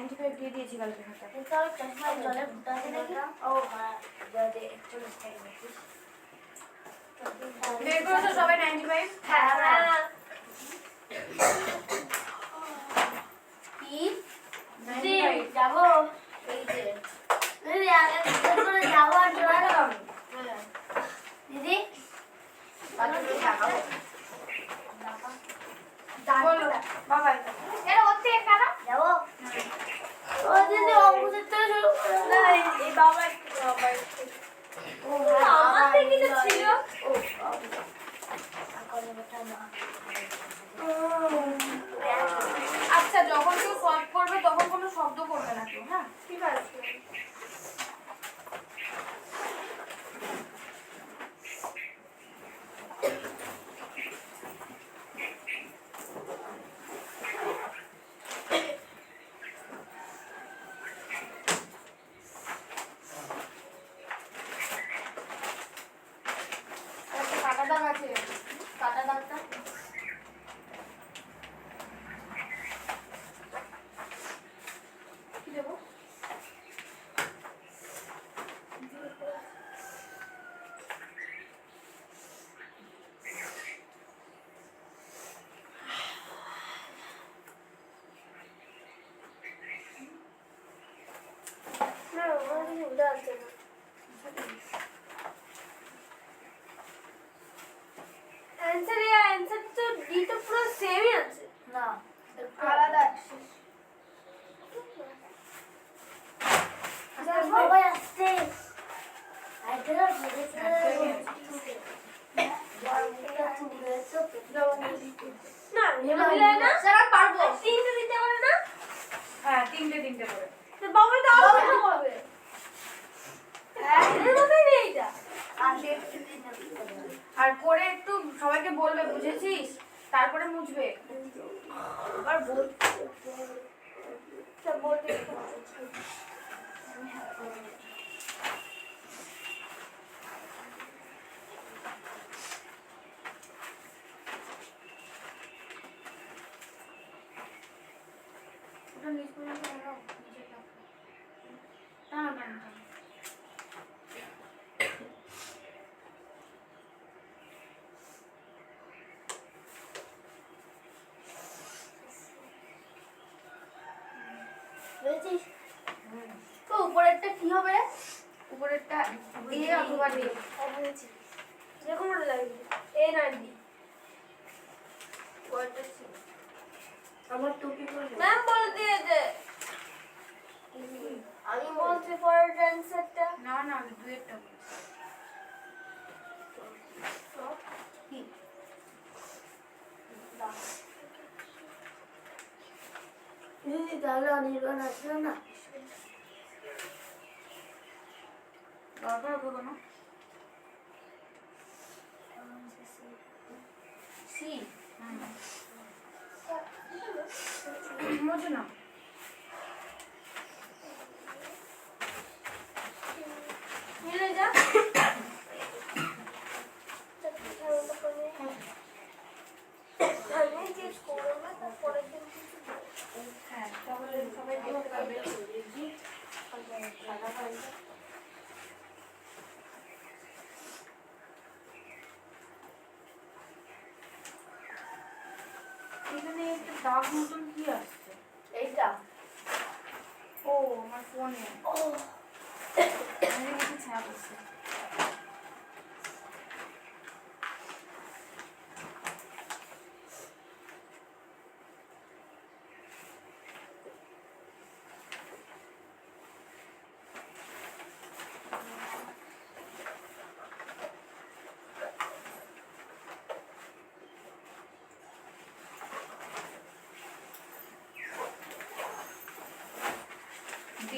95 দিয়ে দিয়েছি কালকে খাতা। তাহলে চশমা জলে ফুটাতে দেখি। ও হ্যাঁ, জলে 41 টাকা দেখিস। বের করেছো সবাই 95? হ্যাঁ হ্যাঁ। কি? 95 যাবো এই যে দিদি আগে বের করে যাবো আর জোড়া লাগাবো। হ্যাঁ দিদি তাহলে দেখাবো। বলো বাবা এটা ওতে কারা যাবো। ও দিদি অঙ্কুশের থেকে শুরু করে না এই বাবা একটু ও আমার থেকে তো ছিল। ও আচ্ছা যখন কেউ সলভ করবে তখন কোনো শব্দ করবে না কেউ, হ্যাঁ? ঠিক আছে। কাটা দাগ আছে, কাটা দাগটা কি দেবো? না আমার কিছু উঠে আসছে না। অ্যান্সার এ অ্যান্সার তো ডি তো পুরো সেমই আছে। না আলাদা সবাই আসছে। আইতেরা বলেছে না মিলে না স্যার পারবো তিনটে দিতে পারে না। হ্যাঁ তিনটে করে। তো বাবা দাও কত হবে? এর মধ্যে নেই এটা। আর করে একটু সবাইকে বলবে, বুঝেছিস? তারপরে মুছবে। আবার বলতে সব বলতে ওটা নিচ পর্যন্ত লাগাও, নিচে টানো। টানো টানো টানো। বুঝেছিস? তো উপরেরটা কি হবে? উপরেরটা এ অথবা ডি। বুঝেছি। যে কোনোটা লাগবে এ না ডি। কোয়াটা ছিল। আমার টুপি পরে ম্যাম বলে দিয়েছে। আমি বলছি পরের অ্যানসারটা না না আমি দুয়েরটা বলছি। কি দিদি তাহলে অনির্বাণ আসলো না। দরকার হবে কোনো? সি মোছো না। মিলে যা। আমি যে করবো তারপরে কিন্তু হ্যাঁ তাহলে সবাই দেখতে পাবে। এখানে একটা দাগ মতন কি আসছে? এইটা ও আমার ফোনে ও আমি কিছু ছাপ আছে। D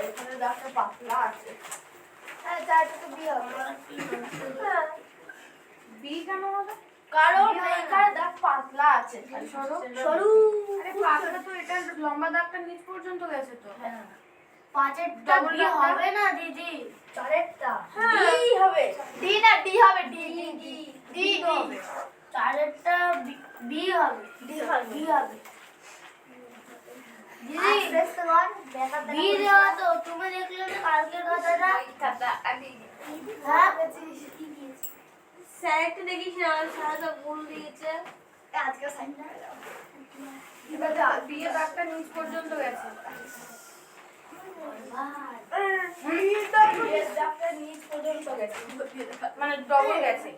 এখানে দাগটা পাতলা আছে। হ্যাঁ, চারটা তো বি হবে। হ্যাঁ, বি কেন হবে? কারণ এখানে দাগ পাতলা আছে। সরু সরু। আরে পাতলা তো, এটা লম্বা দাগটা নিচ পর্যন্ত গেছে তো। হ্যাঁ। পাঁচেরটা ডবল ডি দাগটা? হবে না দিদি। চারেরটা হ্যাঁ। ডি হবে। ডি না ডি হবে ডি ডি ডি তো হবে। চারেরটা বি হবে। ডি হবে। বি হবে। দিদি বি দেওয়া তো তুমি দেখলে না কালকের কথাটা? হ্যাঁ স্যার একটু দেখিস না স্যার তো ভুল দিয়েছে। আজকে সাইনটা বি এর দাগটা নিচ পর্যন্ত গেছে। মানে ডবল গেছে।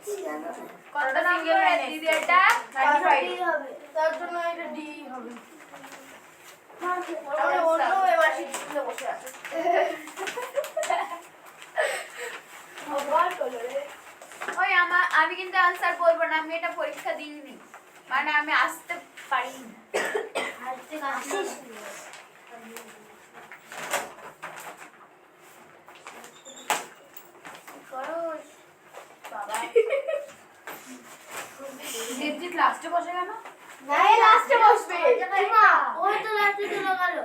কত সিঙ্গেল লাইনে দিদি এটা 95 হবে। তার জন্য এটা ডি হবে। আমরা অন্য এবার শিখতে বসে আছে। আবার কলরে। ওই আমি কিন্তু आंसर বলবো না, আমি এটা পরীক্ষা দিইনি, মানে আমি আসতে পারি না। আজকে আসিস করস বাবা। দেবজিৎ লাস্টে বসে গেল। নাই লাস্টে বসবে। মা ওই তো লাস্টে চলে গেল।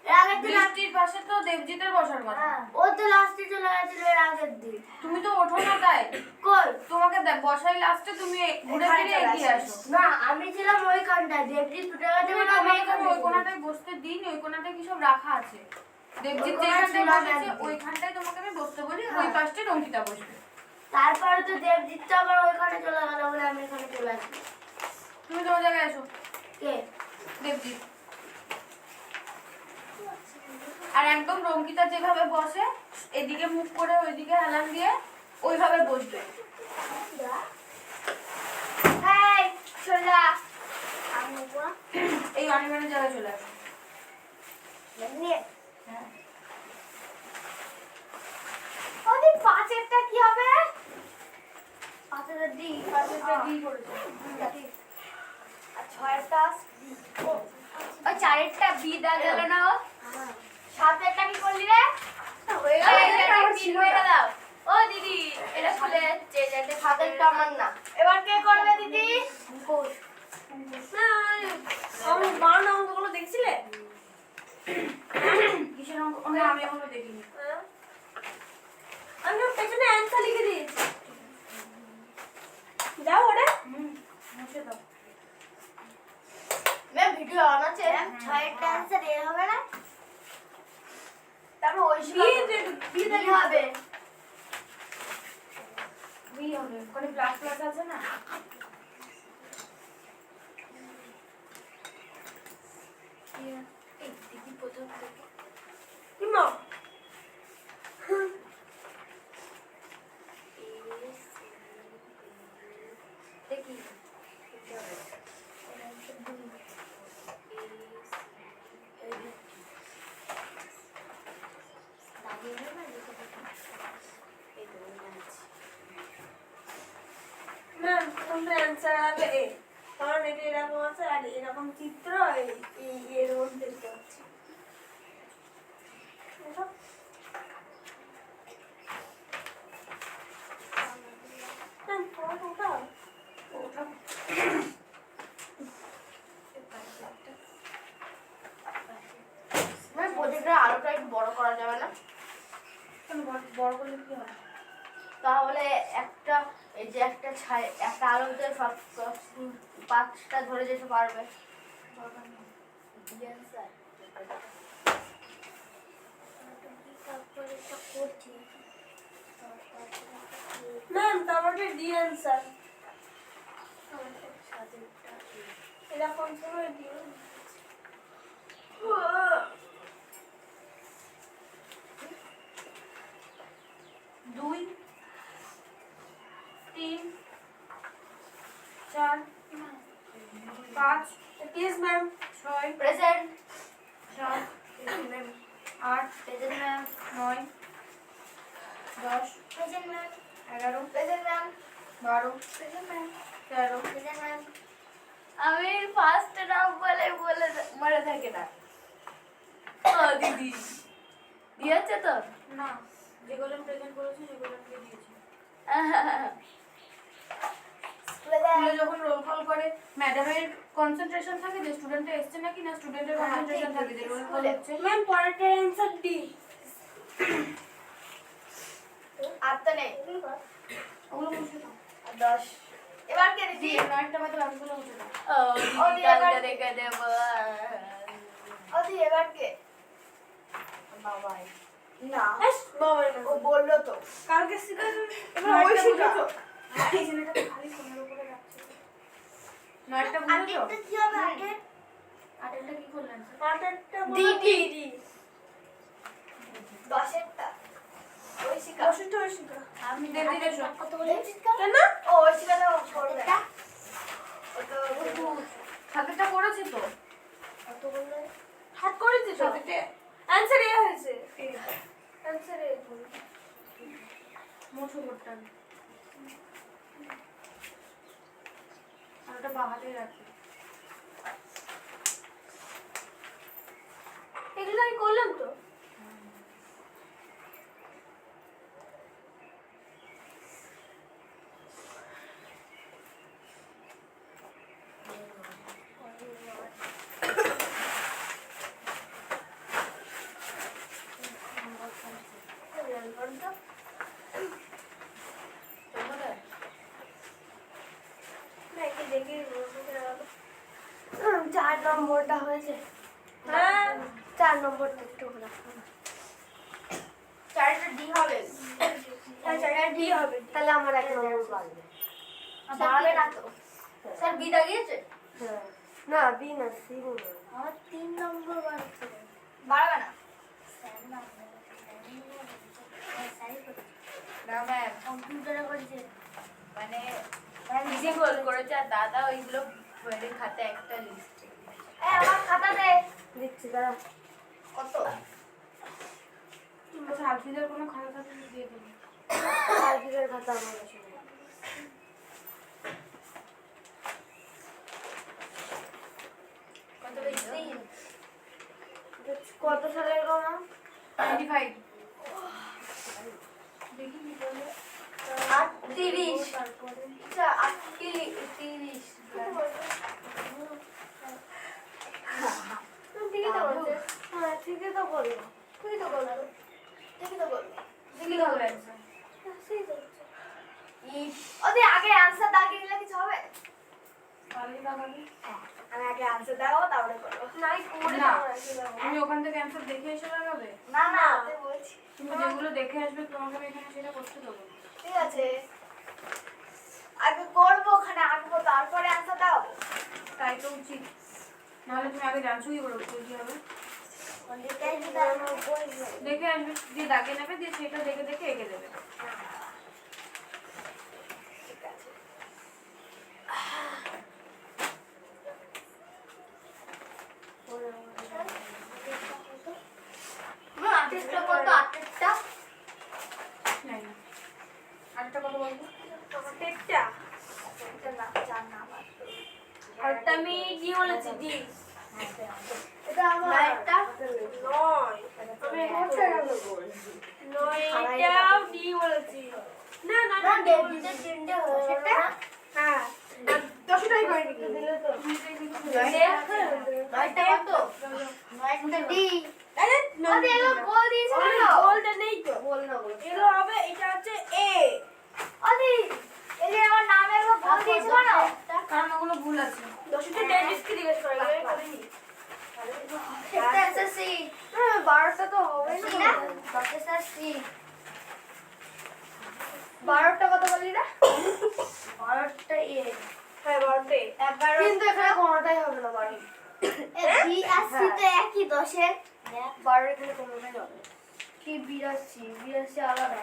এর আগের দিন বৃষ্টির পাশে তো দেবজিতের বসার কথা। ও তো লাস্টে চলে গেছিল এর আগের দিন। তুমি তো ওঠো না তাই। কই তোমাকে বসাই লাস্টে, তুমি ঘুরে ফিরে এগিয়ে আসো। না আমি ছিলাম ওই কানটায় দেবজি ছুটে গেছে বলে আমি তোমাকে এখানে ওই কোণাটায় বসতে দিন, ওই কোণাটায় কি সব রাখা আছে। দেবজিৎ ওই কোণায় যেখানটায় ছিলাম বসেছে একদিন। ওইখানটায় তোমাকে আমি বসতে বলি, হ্যাঁ। ওই পাশটায় রঙ্কিতা বসবে। তারপরে তো দেবজিৎ তো আবার ওইখানে চলে গেল বলে আমি এখানে চলে আসি। তুমি তোমার জায়গায় আসো কে দেবজিৎ। আর একদম রঙ্কিতা যেভাবে বসে, এদিকে মুখ করে ওইদিকে হেলান দিয়ে ওইভাবে বসবে। এই চলে যা আমি উপর এই অনির্বাণের জায়গায় চলে আসো। নিয়ে ওদি পাঁচেরটা কি হবে? পাঁচেরটা ডি পাশেরটা ডি করেছে। আর ছয়েরটা ডি। ওই চারেরটা বি দা গেল না ও। সাতেরটা কি করলি রে? হয়ে গেল। এটা ছিল এটা দাও। ও দিদি এটা খুলে যে যাতে সাতেরটা আমার না। এবার কে করবে দিদি? ঘোষ। না আমার বারো অঙ্কগুলো দেখছিলে? কিসের অঙ্ক? না আমি এখনো দেখিনি। হ্যাঁ? আমি ওর পেছনে অ্যান্সার লিখে দিয়েছি। যাও ওটা মুছে দাও। ম্যাম ভিডিও অন আছে? ছয়েরটা অ্যানসার এ হবে না? তারপর ওই বি কি হবে? বি হবে। ওখানে প্লাস প্লাস আছে না? এই দিদি প্রথম থেকে কি মা দেখি না তোমরা অ্যান্সার হবে এ, কারণ এটা এরকম আছে আর এরকম চিত্র এই এর মধ্যে দেখতে পাচ্ছি। দেখো। হ্যাঁ, পড়ো ওটা। ম্যাম প্রজেক্টের আলোটা একটু বড় করা যাবে না? কেন বড় করলে কি হয়? তাহলে একটা এই যে একটা ছাই একটা আলোতে সব পাঁচটা ধরে যেতে পারবে। ম্যাম তারপরে ডি অ্যান্সার এরকম সময় দিও। 2 3 4 5 yes ma'am 6 present 7 8 present ma'am 9 10 present ma'am 11 present ma'am 12 present ma'am 13 present ma'am আমি ফার্স্ট নাম বলে বলে মনে থাকে না। ও দিদি দিয়েছে তো? না, যেগুলো প্রেজেন্ট করেছি সেগুলো আমি দিয়েছি। স্কুলে যখন রোল কল করে ম্যাডামের কনসেন্ট্রেশন থাকে যে স্টুডেন্টটা এসছে নাকি না স্টুডেন্টের কনসেন্ট্রেশন থাকে যে রোল কল হচ্ছে। ম্যাম পরেরটার অ্যান্সার ডি। আর তো নেই। ওগুলো মুছে দাও। 10 এবার কে জি, দিদি? নয়টা বাদে বাকিগুলো মুছে দাও। ও দিদি কালকে রেখে দেব। ও দিদি এবার কে? বাবাই না, হ্যাঁ বাবা না। ও বললো তো। কালকে শিখা এবার ওই নয়টা শিখা। বুঝেছো? এই ছেলেটা তো খালি ফোনের উপরে রাখছে। নয়টা বুঝেছো? আগেরটা কি হবে আগে? আটেরটা কি করলেন? পাটারটা দিদি। ডি। 10এরটা ওই শিখা। ওষুধটা ওই শিখা। আমি দেখে দেখো। কত বলেছিস কেন? ও ওই শিখাটা করবে। ওটা সাথেটা করেছি তো। কত বললে? হাত করেছি তো। সাথেতে অ্যান্সার এ হয়েছে। অ্যান্সার এ। মোছো করতে আর ওটা বাহাতে রাখি। এগুলো আমি করলাম তো। না একে দেখে চার নম্বরটা হয়েছে। হ্যাঁ 4 নম্বরটা একটু রাখো। 4টা ডি হবে। চারটা ডি হবে। তাহলে আমার 1 নম্বর বাড়বে। বাড়বে না তো? স্যার বি দাগিয়েছে? হ্যাঁ। না বি না সি বলবো। আমার 3 নম্বর বাড়ছে। বাড়বে না? না ম্যাম, কম্পিউটারে করেছে। মানে নিজে গোল করেছে আর দাদা ওইগুলো বইয়ের খাতে একটা লিস্ট। আমার খাতা দে। দিচ্ছি দাঁড়া। কত? আচ্ছা, আলফিদের কোনো খাতা থাকলে দিয়ে দেবো। আলফিদের খাতা আমার কাছে নেই। কত বেশি? কত সালের গো? 95 দেখি কি বলে। 38 আচ্ছা 38 ঠিকই তো বলছে। হ্যাঁ ঠিকই তো বললো। ঠিকই তো বললো। ঠিকই তো বললো। দেখি কি বলে answer। সেই তো হচ্ছে। ওদের আগে আনসার দাগিয়ে দিলে কিছু হবে? পারলে দাগাবি। আমি আগে আনসার দাও তারপরে করবো। নাই করে না, দাও আগে দাও। তুমি ওখান থেকে অ্যান্সার দেখে এসে লাগাবে। না না আমি বলছি। তুমি যেগুলো দেখে আসবে তোমাকে আমি এখানে সেটা করতে দেবো। ঠিক আছে আগে করবো ওখানে আঁকবো তারপরে আনসার দাও। তাই তো উচিত। নাহলে তুমি আগে জানছো কি করে উত্তর কি হবে। দেখে আসবে, দিয়ে দাগে নেবে, দিয়ে সেটা দেখে দেখে এঁকে দেবে। ঠিক আছে আর্টিস্টটা কত আর্টিস্টটা জানি না। আরেকটা কথা বলবো। টেটটা। এটা না জান না আমার আরটা আমি ডি বলেছি ডি। এটা আমার একটা 9 আমি নয়টাও ডি বলেছি। না না না না ডেভিডের তিনটে হয়েছে হ্যাঁ 10টাই করেনি দিলে তো নয়টা কত নয়টা ডি আরে ওদি এলো গোল দিয়েছে না গোলটা নেই তো। বল না বল এগুলো হবে এটা হচ্ছে এ। ওদি এই যে আমার নামে এলো গোল দিয়েছে না কারণ ওগুলো ভুল আছে। 10টা ডেভিসকে জিজ্ঞেস করে এগুলো করিনি। সেটা আছে সি 12টা তো হবে না 10টা সি 12টা কত বললি না 12টা এ হ্যাঁ বলতে কিন্তু এখানে কোনোটাই হবে না 12 বি আর সি তো একই 10 এর 12 এখানে কোনোটাই হবে না। কি 82 আলাদা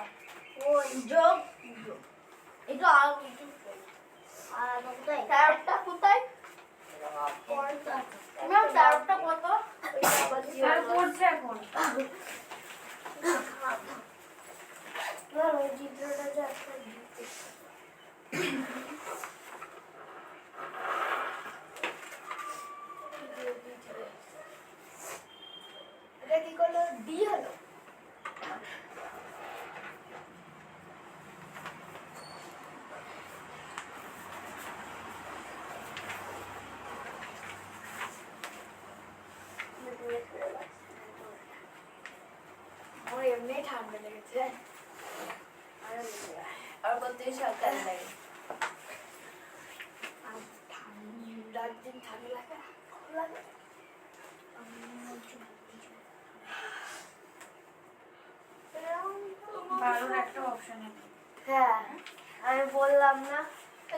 ও যোগ এটা আর কিছু আলাদা কোথায় 13টা কোথায় ম্যাম 13টা কত আর করছে এখন। ম্যাম ওই চিত্রটা যে একটা দিতে আমার এমনি ঠান্ডা লেগেছে আর কত সকাল লাগে আর ঠান্ডার দিন ঠান্ডা লাগে ভালো লাগে ভালোর একটা অপশন আছে। হ্যাঁ আমি বললাম না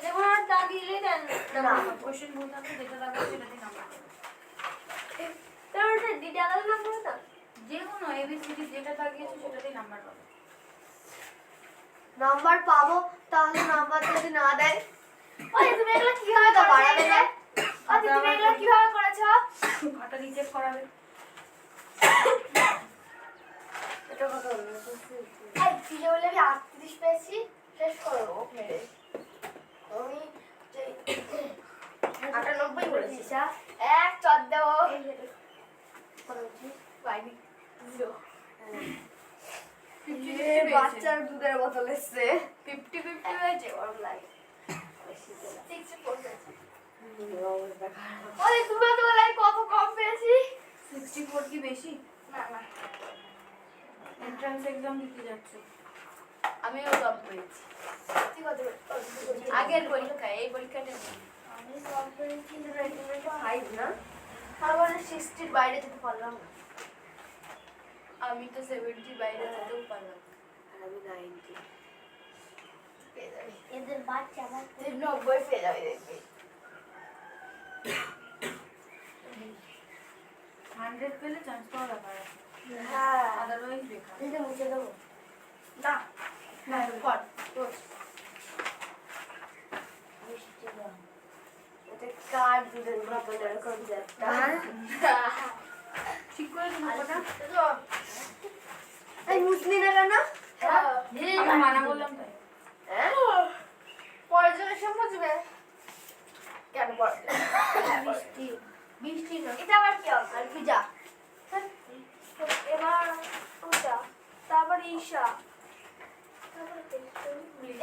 যেমন আর তা দিলে দেন না কোশ্চেন বলতে হবে যেটা লাগবে সেটাতেই নাম্বার পাবে। তাহলে ওটা দিদি আলাদা নাম করে দাও। যে কোনো এবিসিডি যেটা লাগিয়েছে সেটাতেই নাম্বার পাবে। নাম্বার পাবো তাহলে নাম্বার যদি না দেয় ওই তুমি এগুলো কিভাবে তো বাড়াবে না আদি তুমি এগুলো কিভাবে করেছো ওটা রিচেক করাবে। এটা কত হলো এই কি বলে আমি 38 পেয়েছি শেষ করো ওকে আমি 98 বলেছি এক চট দাও পাইনি 0 বাচ্চার দুধের বোতল এসছে 50-50 হয়েছে ওর লাগে 64 হয়েছে ওরে তুমি তো বলে কত কম পেয়েছি 64 কি বেশি? না না এন্ট্রান্স এক্সাম দিতে যাচ্ছে। আমিও কম পেয়েছি তুই কত আগের পরীক্ষা এই পরীক্ষাটা আমি কম পেয়েছি 5 না তারপরে 60 এর বাইরে যেতে পারলাম না আমি তো 70 এর বাইরে যেতেও পারলাম আর আমি 90 এদের বাচ্চা আমার 90 পেয়ে যাবে দেখবি 100 পেলে চান্স পাওয়ার ব্যাপার আছে। হ্যাঁ আদারওয়াইজ বেকার। এটা মুছে দেবো না হ্যাঁ কর তোর। এটা কার দুধের বোতল এরকম যে একটা ঠিক করে দিবো ওটা। এই মুসলি না কেন আমি মানা বললাম তাই। পরের জন্য সে বুঝবে কেন পরে বৃষ্টি বৃষ্টি না এটা আবার কি হবে আর কি যা এবার ওটা তারপর ঈশা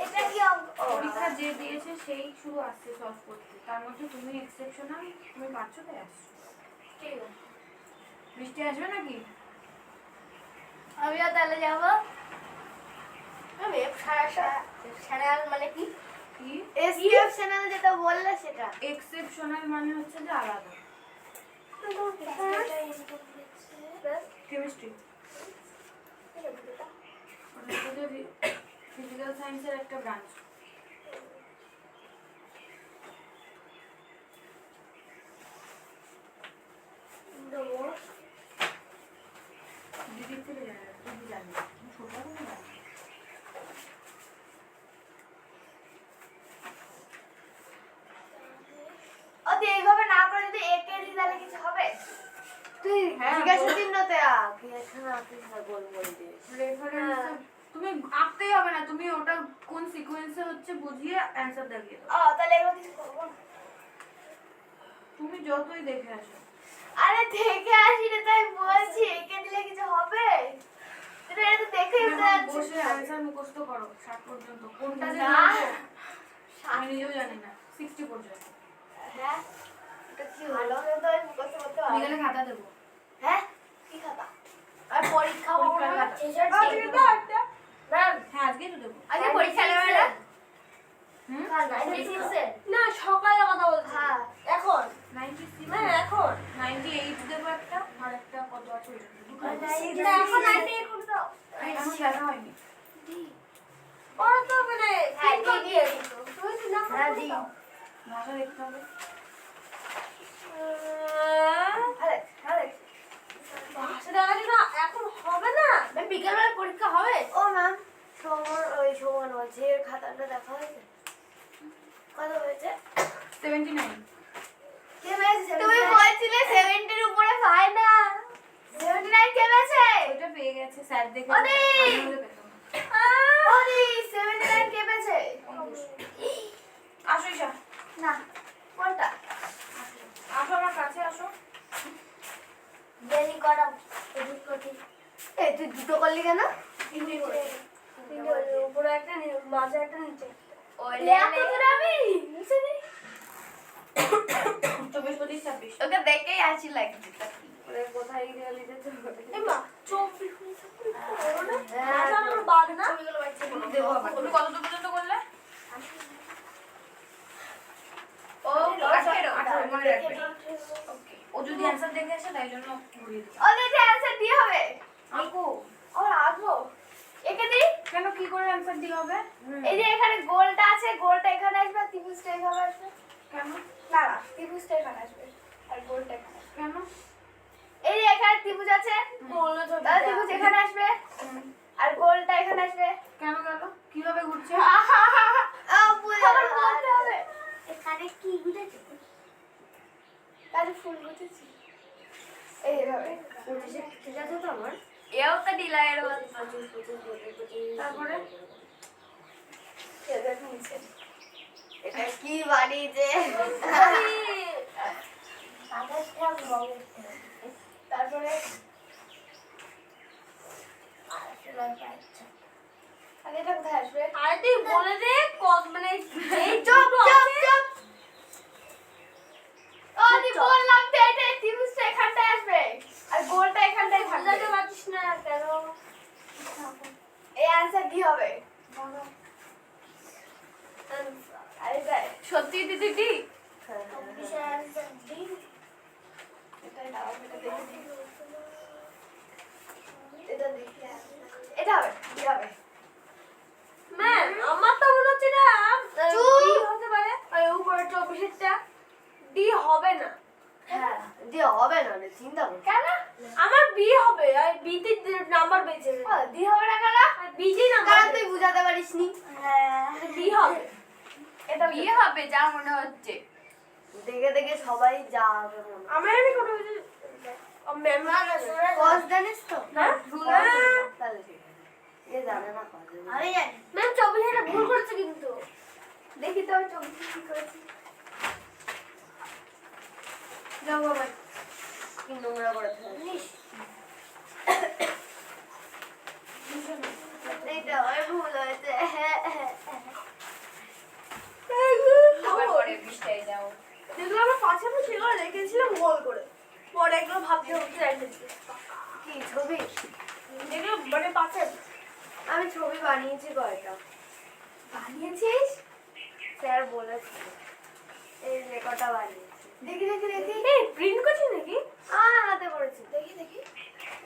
এটা কি অঙ্ক ও পরীক্ষা যে দিয়েছে সেই শুরু আসছে সলভ করতে। তার মধ্যে তুমি এক্সেপশনাল, তুমি পারছো তাই আসছো। ঠিক আছে বৃষ্টি আসবে নাকি? আমিও তাহলে যাব আমি চ্যানেল মানে কি কি এসপিএফ চ্যানেল যেটা বললে সেটা এক্সেপশনাল মানে হচ্ছে যে আলাদা। কেমিস্ট্রি ফিজিক্যাল সায়েন্সের একটা ব্রাঞ্চ। দিদির থেকে জানি না, দিদি জানি না, তুমি ছোট হবে না। ওদি এইভাবে না করে যদি একে দি তাহলে কিছু হবে তুই হ্যাঁ, জিজ্ঞাসা বল। চিহ্নতে কি এখানে আপিস না গোল গোল দিয়ে রেফারেন্স তুমি আঁকতেই হবে না, তুমি ওটা কোন সিকোয়েন্সে হচ্ছে বুঝিয়ে অ্যানসার দেখিয়ে দাও। তাহলে এগুলো কিছু করবো না তুমি যতই দেখে আসো। আরে দেখে আসি রে তাই বলছি একে দিলে কিছু হবে তুই এটা তো দেখেই তুমি বুঝতে এখন পারছিস বসে অ্যানসার মুখস্থ করো 60 পর্যন্ত। কোনটা যে না। জানবো আমি নিজেও জানি না 60 পর্যন্ত। হ্যাঁ এটা কি ভালো হলো তো আমি মুখস্থ করতে পারবো বিকেলে খাতা দেবো। হ্যাঁ কি খাতা আর পরীক্ষা হবে পরীক্ষার না খাতা। শেষের আজকে দিন তো একটা ম্যাম হ্যাঁ আজকেই তো দেবো। আজকে পরীক্ষা নেবে না হুম কাল 96 এর না সকালে কথা বলছি হ্যাঁ এখন 96 না এখন 98 দেবো একটা আর একটা কত আছে ওইটা দুটো আর দেবো। 96 না, এখন 98 করে দাও এখন দেখা হয়নি। ওরা তো মানে হ্যাঁ, তিন দিয়ে দিয়ে দিও। তুমি তো না হ্যাঁ, দিই। ভাষা দেখতে হবে। আরে আরে ভাষা দেখা না এখন হবে না ম্যাম বিকেলবেলা পরীক্ষা হবে ও ম্যাম সমান বলছে এর খাতাটা দেখা হয়েছে কত হয়েছে 79 কে পেয়েছে তুমি বলছিলে 70 এর উপরে পায় না 79 কে পেয়েছে ওইটা পেয়ে গেছে স্যার দেখে। ওরে! আমি হলে পেতাম না। ওরে 79 কে পেয়েছে আসো ঈশা, না কোনটা আসো আমার কাছে আসো। দেরি করা এদিক করতে এই তুই দুটো করলি কেন তিনটে করে। উপরে একটা মাঝে একটা নিচে ওলে এত করে আমি নিচে দি 24 25 26 ওকে দেখেই আসি লাগছে তা কি কোথায় খাইয়ে দিয়ে যেত এমা 24 আচ্ছা আমার বাদ না ছবিগুলো বাচ্চা দেবো আবার। তুমি কতদূর পর্যন্ত করলে? ও 18 মনে রাখবে। ও যদি অ্যান্সার দেখে আসে তাই জন্য ঘুরিয়ে দিই। ওদের যে অ্যানসার দিয়ে হবে আঁকো। ও আঁকবো একে দিই কেন কি করে অ্যান্সার দিয়ে হবে? এই যে এখানে গোলটা আছে গোলটা এখানে আসবে আর ত্রিভুজটা এখানে আসবে কেন? না না ত্রিভুজটা এখানে আসবে আর গোলটা এখানে আসবে। কেন? এই যে এখানে ত্রিভুজ আছে বললো তো তাহলে ত্রিভুজ এখানে আসবে আর গোলটা এখানে আসবে কেন গেল? কিভাবে ঘুরছে? আবার বলতে হবে এখানে কি ঘুরেছে তাহলে ফুল ঘুরেছে এইভাবে ঠিক আছে তো আমার এও তো ডিলাইয়ের মতো তারপরে এটা কি বানিয়েছে তারপরে আগে এটা কোথায় আসবে আরে তুই বলে দে কত মানে এই চুপ দুটো চুপ আছে চুপ আমি বললাম তো এটা ত্রিভুজটা এখানটায় আসবে আর গোলটা এখানটায় থাকবে বুঝাতে পারছিস না কেন এই অ্যানসার কি হবে আরে যাই সত্যি দিদি দি এটাই দাও এটা দেখে দিই এটা দেখি এটা হবে কি হবে ম্যাম আমার তো মনে হচ্ছে না চুপ। ডি হতে পারে ওই উপরে 24 টা ডি হবে না হ্যাঁ দিয়ে হবে না রে চিন্তা কর কেন আমার বি হবে আর বি তে নাম্বার বেঁচে দিয়ে হবে না কেন আর বি তে নাম্বার কারণ তুই বুঝাতে পারিসনি হ্যাঁ বি হবে এটা বিয়ে হবে যা মনে হচ্ছে। দেখে দেখে সবাই যা হবে মনে হয়। আমার আমি কোনো কিছু ম্যাম কস জানিস তো না তাহলে ঠিক আছে এ জানে না কস আমি জানি ম্যাম 24 টা ভুল করেছে কিন্তু দেখি তো আমি 24 কি করেছি যাও বাবা। কি নোংরা করে ফেলেছিস এইটা আমার ভুল হয়েছে আবার পরে পৃষ্ঠায় যাও। যেগুলো আমরা পাশে সেগুলো রেখেছিলাম গোল করে পরে এগুলো ভাবতে ভাবতে রেখেছি কি ছবি যেগুলো মানে পাশে আমি ছবি বানিয়েছি কয়টা বানিয়েছিস স্যার বলেছে এই যে কটা বানিয়েছি দেখি দেখি দেখি এই প্রিন্ট করছিস নাকি হাতে করেছি দেখি দেখি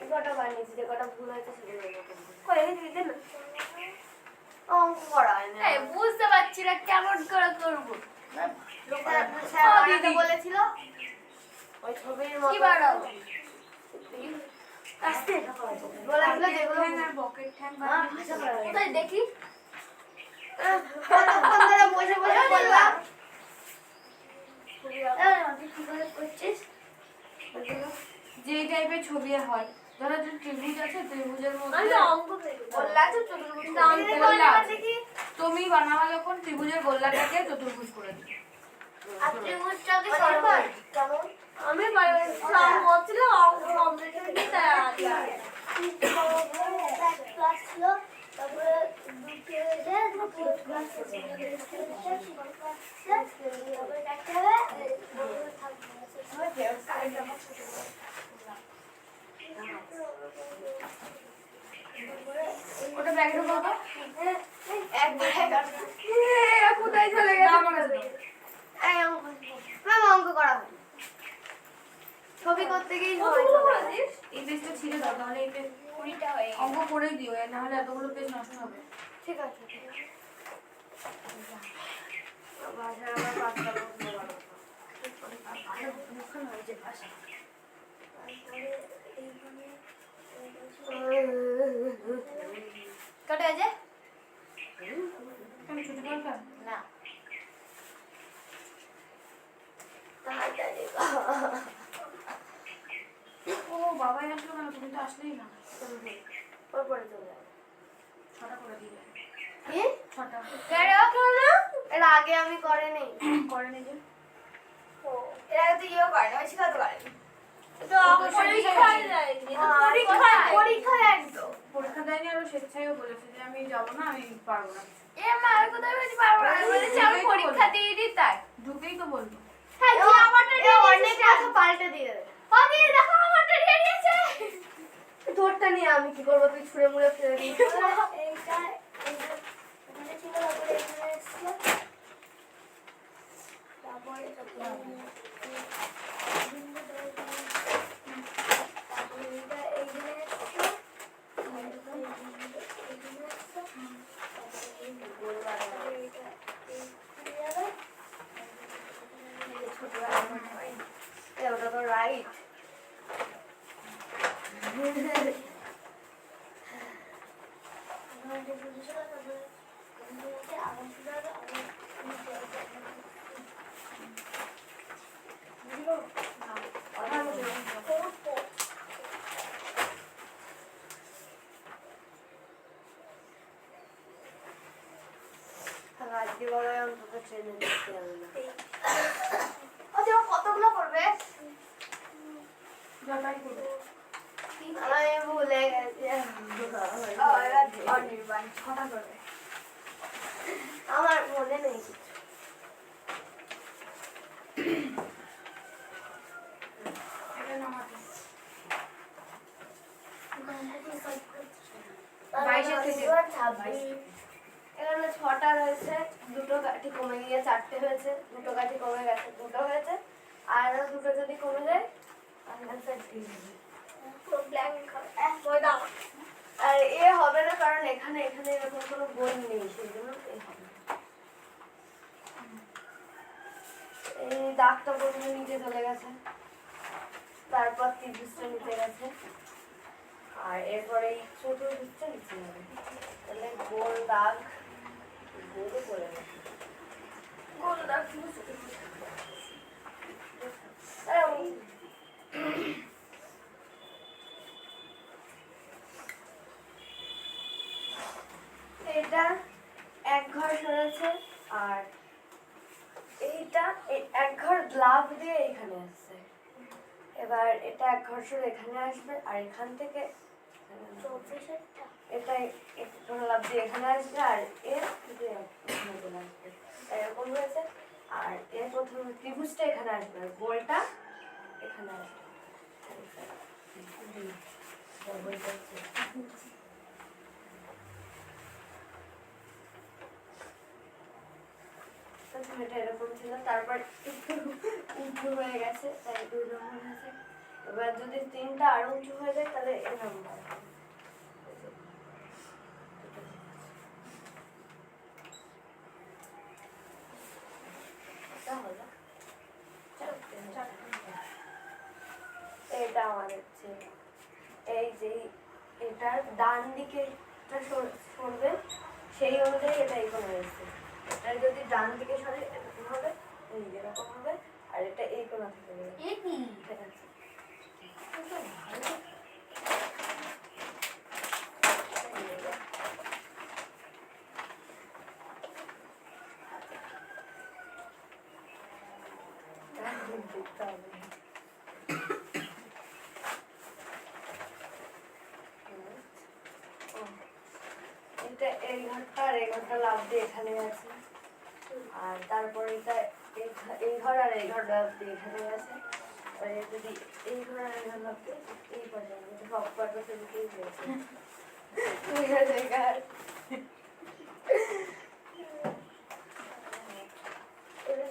এই কটা বানিয়েছি যে কটা ভুল হয়েছে সেগুলো কই দেখি দে না অঙ্ক করা হয় না এই বুঝতে পারছি না কেমন করে করবো। স্যার ও বানাতে দিদি। বলেছিল ওই ছবির মতো কি বানাবো? আস্তে বলেছিল যেগুলো ঠ্যাং আর বকেট ঠ্যাং হ্যাঁ, বানিয়ে ভাষা করা হয়। কোথায় দেখি কতক্ষণ ধরে বসে বসে বললাম কি করে করছিস যে টাইপের ছবি হয় ধরো যে ত্রিভুজ আছে ত্রিভুজের আমি মধ্যে তো অঙ্ক করি বললা তো চতুর্ভুজ দেখি, গোল্লা গোল্লা। দেখি তুমি বানাবা যখন ত্রিভুজের গোল্লাটাকে চতুর্ভুজ করে দিবে। আর ত্রিভুজটাকে সরবার কেমন আমি বাইরে স্নান করছিলাম অঙ্ক কমপ্লিট হয়ে গেছে ক্লাস ছিল তারপরে দুটো হয়ে যায় দুটো ক্লাস তারপরে একটা ওটা ব্যাগে ঢোকাবো। কোথায় চলে না, আমার কাছে দাও। ম্যাম অঙ্ক করা হয় ছবি করতে গিয়ে সময় কতগুলো চলে যায়। করেছিস এই পেজটা ছিঁড়ে দাও তাহলে এই পেজ 20টা হয়ে অঙ্ক করেই দিও না হলে এতগুলো পেজ নষ্ট হবে। ঠিক আছে ঠিক আছে ভাষার আমার পাঁচটা প্রশ্ন বানাবো মুখখান হয়েছে ভাষা কটা আছে কেন ছুটি দরকার? না তাড়াতাড়ি ও বাবাই আসলো কেন? তুমি তো আসলেই না। ওর পরে চলে যাবে 6টা করে দিলে। কি 6টা এর আগে আমি করিনি করে নিয়ে এর আগে তো ইয়েও করেনি ওই শিখাতে পারেনি তো পরীক্ষায় যায়নি তো পরীক্ষায় পরীক্ষায় একদম পরীক্ষা দেয়নি আর ও স্বেচ্ছায়ও বলেছে যে আমি যাবো না, আমি পারবো না। এ মা আমি কোথায় বলছি পারবো না আমি বলেছি আমি পরীক্ষা দিয়ে দিই তাই ঢুকেই তো বলবো। হ্যাঁ জি আমারটা দিয়ে অনেক কথা পাল্টে দিয়ে দেবে ও দিদি দেখো আমারটা দিয়ে দিয়েছে আমি কি করবো, তুই ছুঁড়ে মুড়ে ফেলে দিই। এইটা এখানে ছিল, তারপরে এখানে এসেছিল, তারপরে তারপরে এইটা এইখানে এসেছিল, ওটা তো রাইট। আজকে বড় অন্তত ট্রেনে দেখতে হবে না। আচ্ছা কতগুলো করবে? জটাই করবে। আমি ভুলে গেছি। অনির্বাণ 6টা করবে। আমার মনে নেই কিছু। এটা নামাতে। 22 এখানে 6টা রয়েছে, দুটো কাঠি কমে গিয়ে 4টে হয়েছে, দুটো কাঠি কমে গেছে 2টো হয়েছে, আর দুটো যদি কমে যায় আনসার ঠিক হবে। আর এ হবে না, কারণ এখানে এখানে এরকম কোনো গোল নেই, সেই জন্য এ হবে না। এই দাগটা প্রথমে নিচে চলে গেছে, তারপর ত্রিভুজটা নিচে গেছে, আর এরপরে এই চতুর্ভুজটা নিচে যাবে। তাহলে গোল দাগ গোলও করে গেছে, গোল দাগ এটা এক ঘর সরেছে, আর এইটা এক ঘর লাভ দিয়ে এখানে আসছে। এবার এটা এক ঘর সরে এখানে আসবে, আর এখান থেকে এটা এক ঘর লাভ দিয়ে এখানে আসবে, আর এর থেকে এখানে চলে আসবে, এরকম হয়েছে। আর এর প্রথম ত্রিভুজটা এখানে আসবে, আর গোলটা এখানে আসবে। এটা এরকম ছিল, তারপর একটু উঁচু হয়ে গেছে, তাই 2 নম্বর হয়েছে। এবার যদি 3টা আরো উঁচু হয়ে যায় তাহলে এ নাম্বার হবে। এটা আমাদের ছিল, এই যে এটার ডান দিকে সরবে সেই অনুযায়ী এটা এখানে হয়েছে। এটা যদি ডান দিকে সরে এরকম হবে, এই এরকম হবে, আর এটা এই কোণা থেকে যাবে। ঠিক আছে। দেখতে হবে। এটা এই ঘরটা আর এই ঘরটা লাভ দিয়ে এখানে আছে, আর তারপর এটা এই ঘর আর এই ঘর লাভ দিয়ে এখানে আছে, আর যদি এই ঘর আর এই ঘর লাভ দিয়ে এই পর্যন্ত সব কটা সেদিকেই রয়েছে।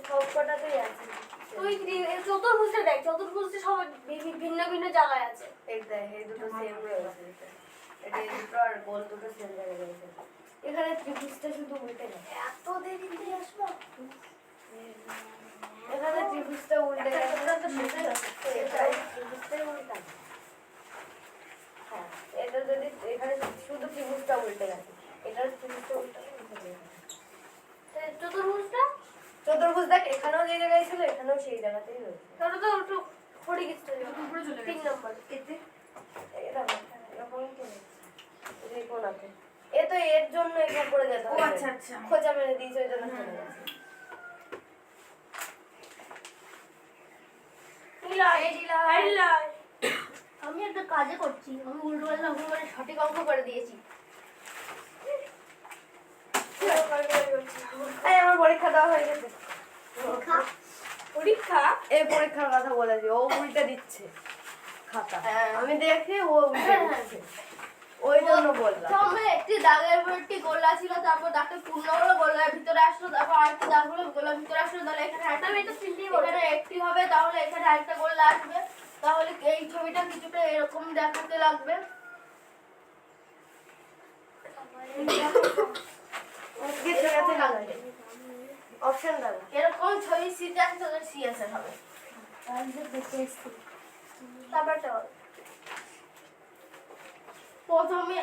সব কটাতেই আছে। তুই চতুর্ভুজটা দেখ, চতুর্ভুজটা সব ভিন্ন ভিন্ন জায়গায় আছে। এই দেখ, এই দুটো সেম রয়েছে, এটা এই দুটো আর গোল দুটো সেম জায়গায় রয়েছে। এখানে ত্রিভুজটা শুধু উল্টে গেছে। এত দেরি দিয়ে আসবো, এখানে ত্রিভুজটা উল্টে গেছে, ত্রিভুজটাই উল্টা। হ্যাঁ, এটা যদি এখানে শুধু ত্রিভুজটা উল্টে গেছে, এটার ত্রিভুজটা উল্টে গেছে। চতুর্ভুজটা চতুর্ভুজ দেখ, এখানেও যে জায়গায় ছিল এখানেও সেই জায়গাতেই রয়েছে। তোর তো একটু পড়ে গেছে, উপরে চলে 3 গেছে। নম্বর এতে এরকমই তো এই কোণাতে। এ তো এর জন্য এখানে পড়ে যেতে ও হবে। আচ্ছা আচ্ছা। খোঁচা মেরে দিয়েছে, ওই জন্য চলে গেছে। আমি একটা কাজে করছি, আমি উল্টো পাল্টা ভুল সঠিক অঙ্ক করে দিয়েছি। এই আমার পরীক্ষা দেওয়া হয়ে গেছে। পরীক্ষা এই পরীক্ষার কথা বলেছি, ও উল্টে দিচ্ছে খাতা। আমি দেখি ও উল্টে দিচ্ছে। ওই জন্য বললাম প্রথমে একটি দাগের উপর একটি গোলা ছিল, তারপর দাগটা পূর্ণ হলো, গোলার ভিতরে আসলো, তারপর আরেকটি দাগ হলো, গোলার ভিতরে আসলো, তাহলে এখানে এখানে একটি হবে, তাহলে এখানে আরেকটা গোলা আসবে, তাহলে এই ছবিটা কিছুটা এরকম দেখাতে লাগবে। অপশন দাও, এরকম ছবি সিতে আসলে তাহলে সিএসএ হবে। তারপরটা বল। প্রথমে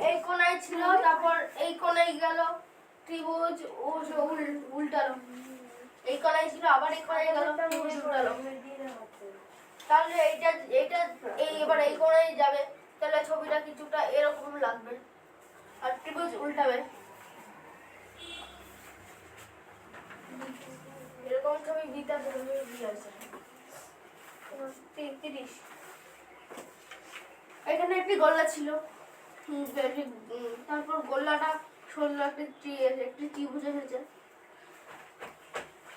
এই কোণায় ছিল, তারপর এই কোণায় গেল, ত্রিভুজ উল্টালো, এই কোণায় ছিল, আবার এই কোণায় গেল, ত্রিভুজ উল্টালো। তাহলে এইটা এইটা এই এবার এই কোণায় যাবে, তাহলে ছবিটা কিছুটা এরকম লাগবে, আর ত্রিভুজ উল্টাবে। এরকম ছবি দিতে আছে, আছে 30। এখানে একটি গোল্লা ছিল, তারপর গোল্লাটা সরল, একটি ত্রিভুজ এসেছে,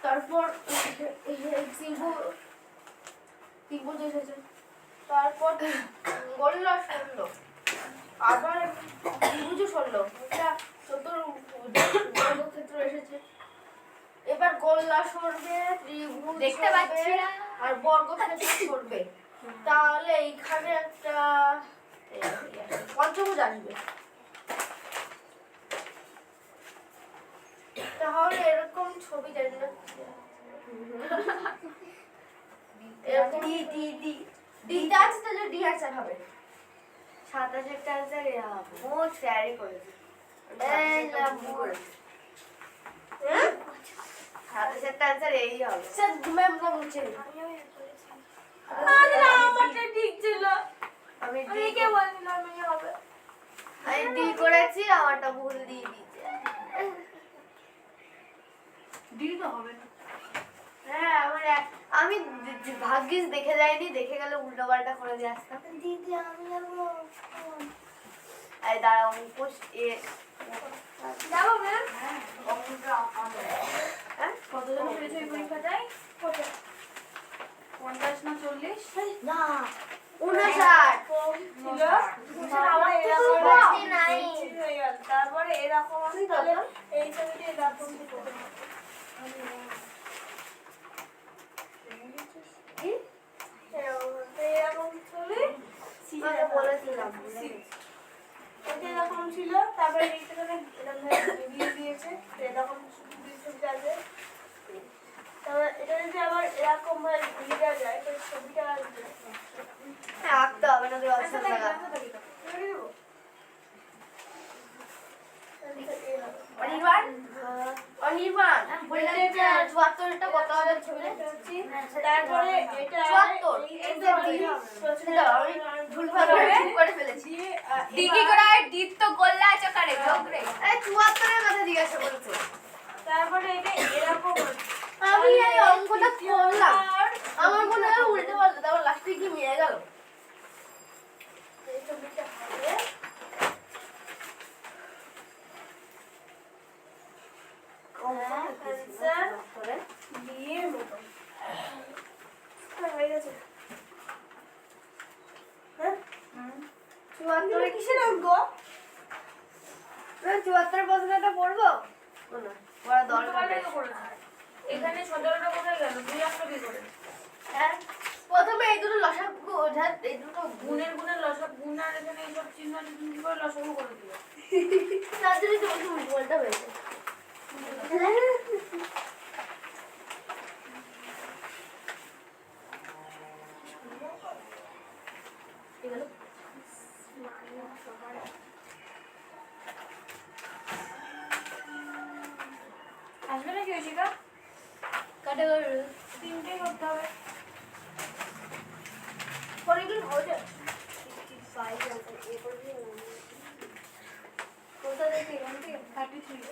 তারপর ত্রিভুজ এসেছে, তারপর গোল্লা সরল, আবার ত্রিভুজও সরল, এটা চতুর্ভুজ এসেছে। এবার গোল্লা সরবে, ত্রিভুজ দেখতে পাচ্ছি না, আর বর্গক্ষেত্র সরবে, তাহলে এইখানে একটা পঞ্চভুজ আসবে। তাহলে এরকম ছবি জানি না, এরকম ডিটা আছে, তাহলে ডি আনসার হবে। 27 আনসার এ হবে, ও স্যারই করেছে, এই না ভুল করেছে। 27 আনসার এই হবে, স্যার ম্যাম না বলছেন। আমারটা ঠিক ছিল, আমি আমি কে বলছিলাম এই হবে। আমি ডি করেছি, আমারটা ভুল দিয়ে দিয়েছে। ডি তো হবে না। হ্যাঁ আমি ভাগ্যিস দেখে যাইনি, দেখে গেলে উল্টো পাল্টা করে দিয়ে আসতাম। দিদি আমি যাবো, এই দাঁড়াও মুখোশ যাবো ম্যাম। হ্যাঁ কতজন পেরেছো এই পরীক্ষাটায়? 50 না 40? না 59 ছিল আমার এরকম হয়ে গেল, তারপরে এরকম আছে, তাহলে এই ছবিটি এরকম ছিল। এরকম ছবি বলেছিলাম এটা এরকম ছিল, তারপরে এইটা এরকম দিয়ে দিয়েছে, এরকম ছবি আছে। তারপর এটা যদি আবার এরকম ভাবে ঘুরিয়ে যায়, তো ছবিটা আসবে। হ্যাঁ আঁকতে হবে না, তুই অপশন লাগা। অনির্বাণ বললে যে 74 টা কত হবে ছবিটা? তারপরে এটা 74 এই যে আমি ভুলভাল করে ফেলেছি। ডিকি করে ডিপ তো গোল্লা আছে কারে যোগ রে। এই 74 এর কথা জিজ্ঞাসা করেছে। তারপরে এটা এরকম আমি এই অঙ্কটা করলাম, আমার মনে হয় উল্টে পাল্টে, তারপর লাস্টে কি মিলে গেল। এই ছবিটা হবে বিয়ের মতো হয়ে গেছে। হ্যাঁ 74 কিসের অঙ্ক? 74 প্রশ্নটা পড়বো না, পড়া দরকার নেই। এখানে 17টা কোথায় গেল? 2 একটা কি করে? হ্যাঁ প্রথমে এই দুটো লসাগু ওঠা, এই দুটো গুণের লসাগু, গুণ আর এখানে এইসব চিহ্ন আছে, তুমি কি করে লসাগু করে দিলে? তার জন্য তো উল্টো পাল্টা হয়েছে। আসবে নাকি ঐশিকা? ক্যাটাগরি 3টেই করতে হবে। পরিগুলো হয়ে যায় 55 আছে এরপর দিয়ে কোথা থেকে এখান থেকে 33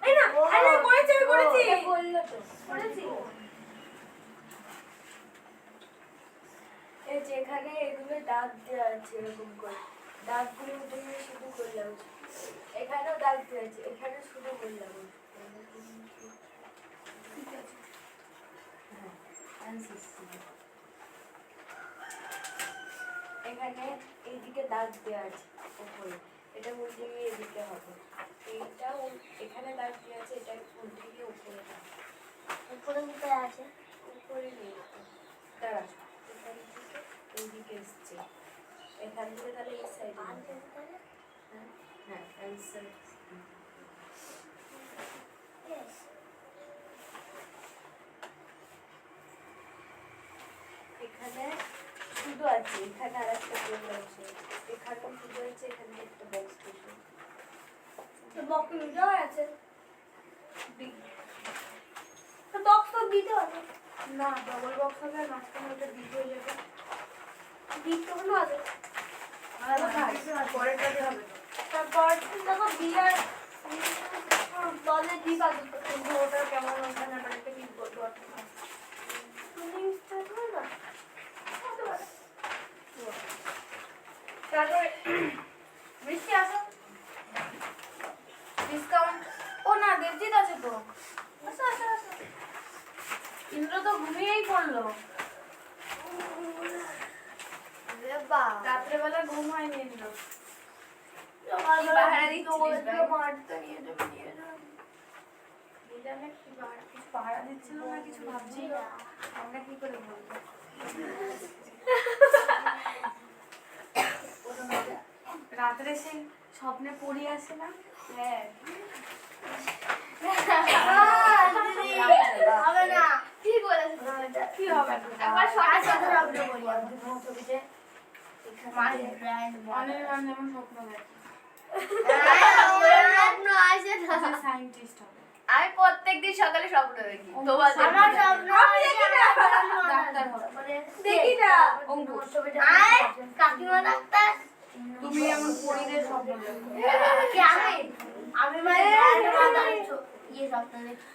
এই না, আরে করেছি, আমি করেছি। বললো তো করেছি। এই যেখানে এগুলো দাগ দেওয়া আছে এরকম করে, দাগগুলো উঠে গিয়ে শুধু করলাম, এখানেও দাগ দেওয়া আছে, এখানে শুধু করলাম। এখানে এইদিকে দাগ দেওয়া আছে উপরে, এটা উল্টে গিয়ে এদিকে হবে, এইটা এখানে দাগ দেওয়া আছে, এটা উল্টে গিয়ে উপরে দাগ। উপরে কোথায় আছে? উপরে নেই, দাঁড়া, এখান থেকে এইদিকে এসছে, এখান থেকে তাহলে এই সাইডে হ্যাঁ এই সাইড। এখানে শুধু আছে, এখানে আর একটা গোল আছে, এখানে শুধু আছে, এখানে একটা বক্স আছে, বক্স দেওয়া আছে, বক্স তো দিতে হবে না ডবল বক্স হবে, মাঝখানে ওটা বিট হয়ে যাবে। দিক তো কোনো আছে, পরেরটাতে হবে তো। তারপর দেখো বিয়ার বলে দিক আছে, কিন্তু ওটা কেমন ওখানে ওটাকে বিট করবো তারপরে বৃষ্টি আসো, ডিসকাউন্ট। ও না, দেবজিৎ আছে তো। আসো আসো আসো। ইন্দ্র তো ঘুমিয়েই পড়লো, রাত্রেবেলা ঘুম হয়নি ইন্দ্র। কি পাহারা দিচ্ছিলিস ভাই? কি পাহারা দিচ্ছিল না, কিছু ভাবছি, আমরা কি করে বলবো? রাত্রে সেই স্বপ্নে পড়ি আসে না? হ্যাঁ, হবে না, ঠিক বলেছিস। কি হবে? একবার সঠিক কথা ভাবলে বলি, আমি ছবিতে অনেক ম্যাম যেমন স্বপ্ন দেখে সায়েন্টিস্ট হবে। আমি প্রত্যেকদিন সকালে স্বপ্ন দেখি, তোমার আমার স্বপ্ন ডাক্তার হবে। দেখি না অঙ্কুশ, কাকিমা ডাক্তার, তুমি এমন পরিদের স্বপ্ন দেখো। কি আমি মানে ইয়ে স্বপ্ন দেখি,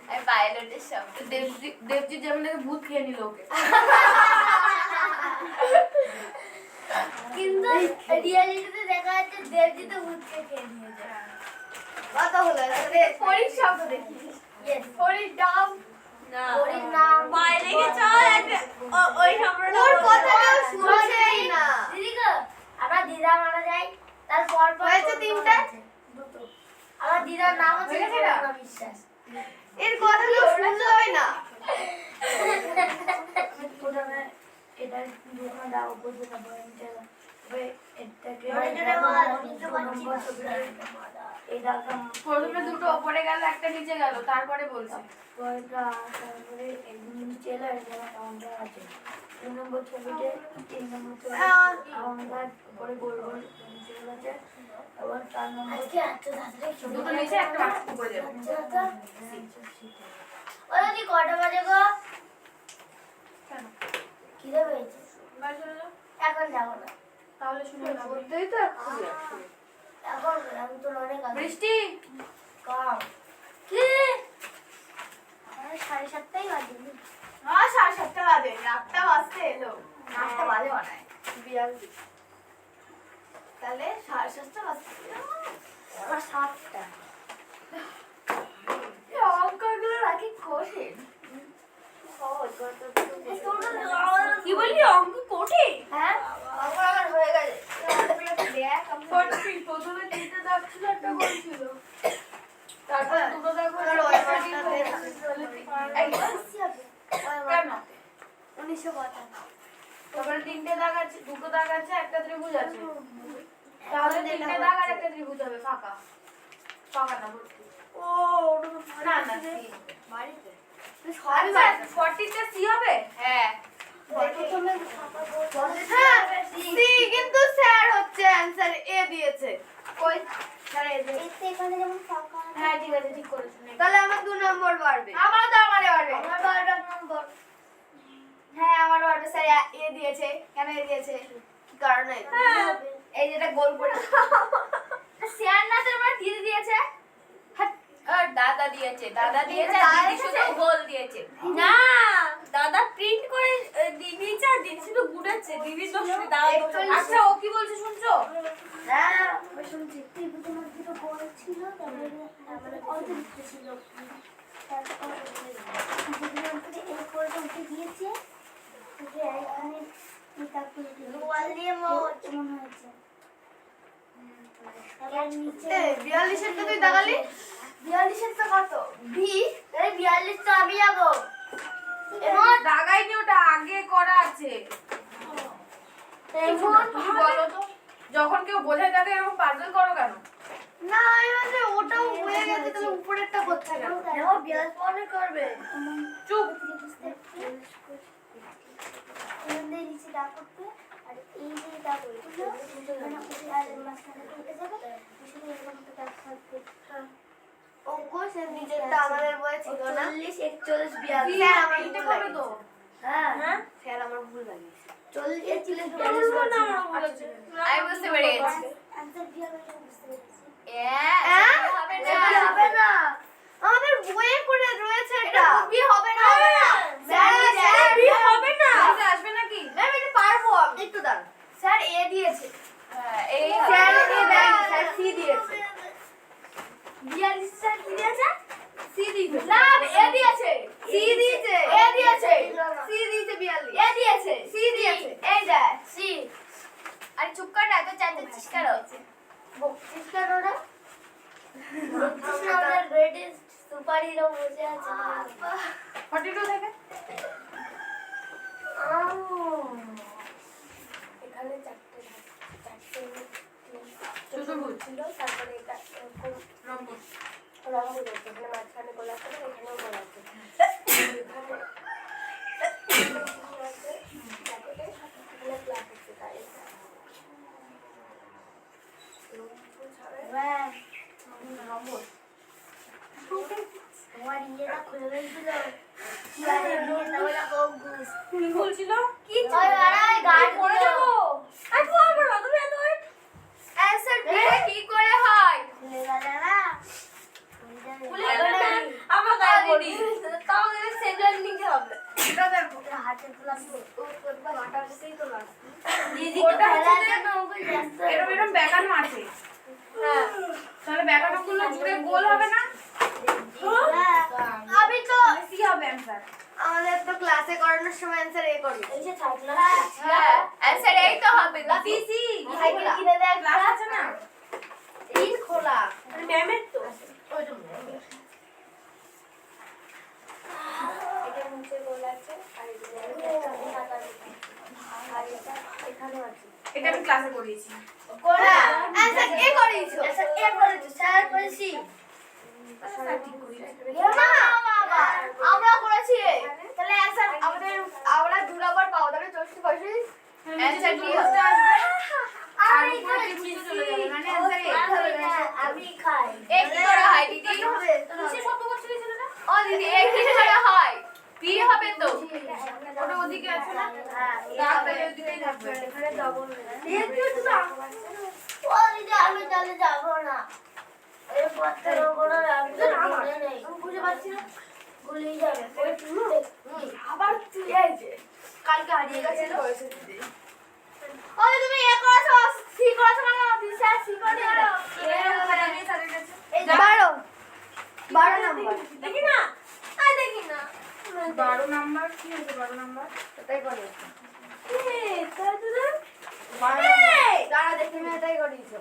আমি পাইলটের স্বপ্ন। দেবজিৎ যেমন দেখে ভূত খেয়ে নিল ওকে। কিন্তু রিয়েলিটিতে দেখা যাচ্ছে দেবজিৎ ভূতকে খেয়ে নিয়েছে। কথা হলো পরীর স্বপ্ন দেখি, পরীর ডাব না, পরীর নাম মায়ের লেগে চল ওই স্বপ্নটা ওর কথাটা শুনছেই না। দিদি গো, আমরা দিদা মারা যাই, তারপর হয়েছে তিনটা? দুটো। আমার দিদার নাম হচ্ছে হয়েছে না? করুণা বিশ্বাস। এর কথাটা শুনতে হয় না। প্রথমে এটা যখন দাও বলতে না বলেনটা এটাকে এই দাগটা প্রথমে দুটো ওপরে গেল, একটা নিচে গেল, তারপরে বলছে তারপরে নিচে এলো, এখানে কাউন্টার আছে। 2 নম্বর ছবিতে 3 নম্বর ছবিতে কাউন্টার উপরে গোল গোল নিচে আছে। আবার 4 নম্বর দুটো নিচে একটা মাঝখানে উপরে যাবে। ওরা কি কটা বাজে গো? কেন? খিদে পেয়েছে, বাড়ি চলে যাও, এখন যাবো না। তাহলে শুনে নাও। বলতেই তো এক্ষুনি এখন আমি তো অনেক আগে বৃষ্টি কাম কি আমার 7:30টাই বাজে। 7:30 বাজে, 8টা বাজতে এলো, 8টা বাজে বানায় বিড়াল তাহলে 7:30 বাজতে আমার 7টা। অঙ্কগুলো রাখি কঠিন। কি বললি? অঙ্ক কঠিন? হ্যাঁ আমার হয়ে গেছে। দেখ আমি কঠিন। প্রথমে তিনটে দাগ ছিল, একটা গোল ছিল, তারপর দুটো দাগ হলো, একটা ঠিক হয়ে গেছে। কেন? 1955 তারপরে তিনটে দাগ আছে, দুটো দাগ আছে, একটা ত্রিভুজ আছে, তাহলে তিনটে দাগ আর একটা ত্রিভুজ হবে, ফাঁকা ফাঁকা না ভর্তি। ও না না, বাড়িতে আচ্ছা 40 তে সি হবে? হ্যাঁ প্রথমে হ্যাঁ সি, কিন্তু স্যার হচ্ছে অ্যানসার এ দিয়েছে। কই স্যার এখানে যেমন ফাঁকা হ্যাঁ ঠিক আছে, ঠিক করেছেন। তাহলে আমার 2 নম্বর বাড়বে। আমার তো আমারে বাড়বে। আমার 12 নম্বর। হ্যাঁ আমার বাড়বে, স্যার এ দিয়েছে। কেন এ দিয়েছে? কি কারণে? এই যেটা গোল করে স্যার না তোর মানে দিদি দিয়েছে। আর দাদা দিয়েছে, দাদা দিয়েছে, দাদা দিদি শুধু দিয়েছে? গোল দিয়েছে। না, দাদা প্রিন্ট করে দিদিছে, আর দিদি শুধু গুড়েছে, দিদি তো শুধু দাদা দোষ। আচ্ছা ও কি বলছে শুনছো? হ্যাঁ আমি শুনছি ত্রিভুজের মধ্যে তো গোল ছিল, তারপরে অর্ধবৃত্ত ছিল, তারপর ত্রিভুজের মধ্যে এই দিয়েছে যে এখানে এটা করে ওয়াল দিয়ে মোট মনে হয়েছে তারপর নিচে 42 এর তো তুই দাগালি 42 এর তো কত বি এই 42 তো আমি যাবো এমন দাগাইনি, ওটা আগে করা আছে। তুমি বলো তো, যখন কেউ বোঝায় তাকে এরকম পাজল করো কেন? না মানে ওটাও হয়ে গেছে তুমি উপরেরটা করতে কেন দেখো 42 মনে করবে চুপ। এখানে নিচে দা করতে আর এই যে দা করতে মানে উপরে আর মাঝখানে উঠে যাবে শুধু এরকম একটা দা করতে অঙ্ক সে নিচেরটা আমাদের বই ছিল না 40 41 42 স্যার আমার এইটা ভুল করবে তো? হ্যাঁ স্যার আমার ভুল লাগিয়েছে 40 41 42 আমি বুঝতে পেরে গেছি। आंसर भी হবে না বুঝতে পেরেছি হবে না। হবে না আমাদের বইয়ে করে রয়েছে এটা বি হবে না স্যার বি হবে না। বুঝতে আসবে নাকি? ম্যাম এটা পারবো আমি একটু দাঁড়ান স্যার এ দিয়েছে এই স্যার হবে। এ দেয়নি স্যার সি দিয়েছে 42 স্যার কি দিয়েছে সি দিয়েছে না এ দিয়েছে সি দিয়েছে এ দিয়েছে সি দিয়েছে 42 এ দিয়েছে সি দিয়েছে এই যা সি আরে চুপ কর না, তো চাইতেছিস কেন? বকছিস কেন রে বকছিস না ওরা গ্রেটেস্ট সুপার হিরো বসে আছে 42 থেকে এখানে চারটে চতুর্ভুজ ছিল তারপরে এটা এরকম রম্বস। রঙ দিয়েছে এখানে মাঝখানে গোলাপ আছে এখানেও গোলাপ আছে এখানে প্লাস আছে তাই রম্বস। তোমার ইয়েটা খুলে গেছিল কি আছে নিয়ে তাহলে কবুস কি বলছিল? কি ওই আরে গান পড়ে যাবো। আমি পড়বো না, তুমি এত অ্যানসার কি করে হয়? খুলে গেল না খুলে গেল না। আমার গায়ে পড়ি। তাও এর সেভলার নিতে হবে। এটা দেখো। হাতে তোলা কাটা দিতেই তো লাগছে। দিদিকে ওটা ফেলা হচ্ছে যেন ওকে ব্যস্ত এরকম এরকম বেকানো আছে। হ্যাঁ। তাহলে বেকানো গুলো জুড়ে গোল হবে না? আমি তো সি হবে অ্যানসার। আমাদের তো ক্লাসে করানোর সময় অ্যানসার এ করবে এই যে থাকলো হ্যাঁ, অ্যানসার এই তো হবে। দিছি। সাইকেল কিনে দেয় ক্লাস আছে না? তিন খোলা ম্যামের তো। এটা নিচে গোল আছে আর এটা এখানেও আছে এটা আমি ক্লাসে করিয়েছি। কোলা অ্যানসার এ করেছো অ্যানসার এ করেছো স্যার করেছি স্যার ঠিক করিয়েছি। না আমরা করেছি তাহলে অ্যানসার আমাদের আমরা 2 নম্বর পাবো তাহলে 64 অ্যানসার কি হতে আসবে? আর উপরে ত্রিভুজে চলে যাবে। মানে অ্যানসার এ। আমি খাই এ কি করে হয় দিদি? কিসে শব্দ করছিলি ছেলেটা? ও দিদি এ কি করে হয়? পি হবে তো। ওটা ওদিকে আছে না? দাগ তাহলে ওদিকেই থাকবে। এখানে ডবল ও দিদি আমি তাহলে যাব না এই পথের ওপরে রাখতে নেই আমি বুঝে পাচ্ছি না গুলিয়ে যাবে আবার তুই এই যে কালকে হারিয়ে গেছিল হয়েছে দিদি ওই তুমি এ করেছো সি করেছো না দিদি স্যার সি করে দিলো এই 12 নাম্বার দেখি না। আই দেখি না। 12 নাম্বার কি হয়েছে 12 নাম্বার? এটাই করে তাই তো না। 12 নাম্বার। দাঁড়া দেখি আমি এটাই করেছো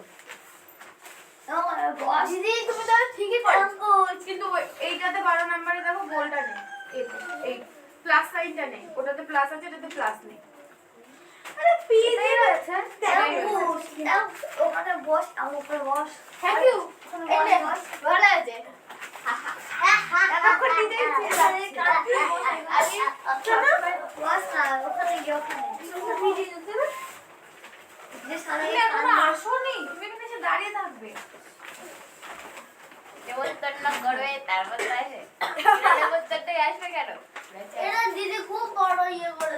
দিদি তুমি তো ঠিকই করেছো কিন্তু এইটাতে 12 নাম্বারে দেখো গোলটা নেই। এই প্লাস সাইনটা নেই। ওটাতে প্লাস আছে, এটাতে প্লাস নেই। আরে পি এটাই রয়েছে ওখানে বস আমার উপরে বস থ্যাংক ইউ ভালো আছে তুমি এখনো আসোনি। তুমি এখানে এসে দাঁড়িয়ে থাকবে। দিদি খুব বড় ইয়ে করে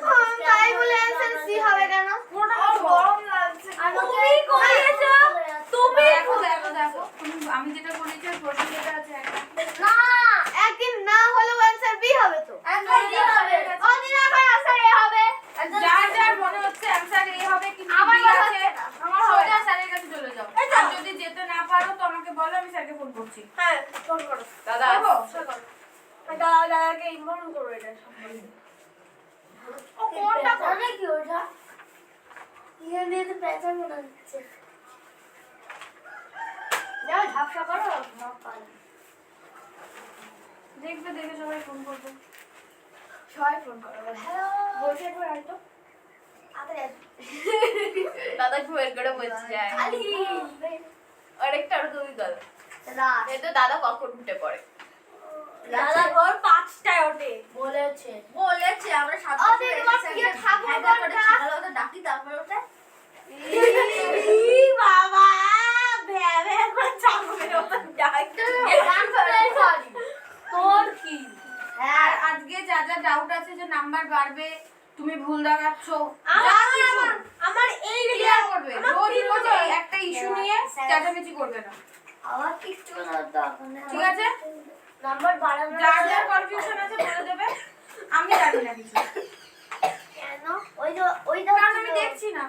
তাই বলে অ্যানসার সি হবে কেন গরম লাগছে। তুমি করেছো তুমি দেখো দেখো দেখো। আমি যেটা বলেছি ওর প্রশ্ন যেটা আছে একটা। না একদিন না হলেও অ্যানসার বি হবে তো Answer B হবে। ওদিন আবার অ্যানসার এ হবে যার যার মনে হচ্ছে অ্যানসার এই হবে কিন্তু আমার B মনে আছে, হচ্ছে না। আমার সোজা স্যারের কাছে চলে যাও। আর যদি যেতে না পারো তো আমাকে বলো, আমি স্যারকে ফোন করছি। হ্যাঁ, ফোন করো। দাদা দাদাকে ইনফর্ম করো এটা সম্বন্ধে। কোনটা জানে কি ওটা এখান দিয়ে তো পেঁচা মনে হচ্ছে যাও ঝাপসা করো না পারে দেখবে, দেখে সবাই ফোন করবে। সবাই ফোন করো হ্যালো বলছে একবার আরেকটা। দাদা একটু বের করে বলছে যায় খালি আরেকটা ওরকমই গেল রাত এই তো দাদা কখন উঠে পড়ে দাদা ভোর 5টায় ওঠে বলেছে বলেছে আমরা সাত ও দিদি তোমার প্রিয় ঠাকুর কোনটা ডাকি তারপরে ওঠে ই বাবা ভ্যা ভ্যা করে চাপড়ে ওটা ডাকতে তোর কি? হ্যাঁ আর আজকে যা যা ডাউট আছে যে নাম্বার বাড়বে, তুমি ভুল দেখাচ্ছ, আমার এই ক্লিয়ার করবে। রোজ রোজ এই একটা ইস্যু নিয়ে চেঁচামেচি করবে না, আবার কিচ্ছু না তখন ঠিক আছে? নাম্বার বাড়ানো যার যার কনফিউশন আছে বলে দেবে, আমি জানি না কিছু, কেন ওই কারণ আমি দেখছি না,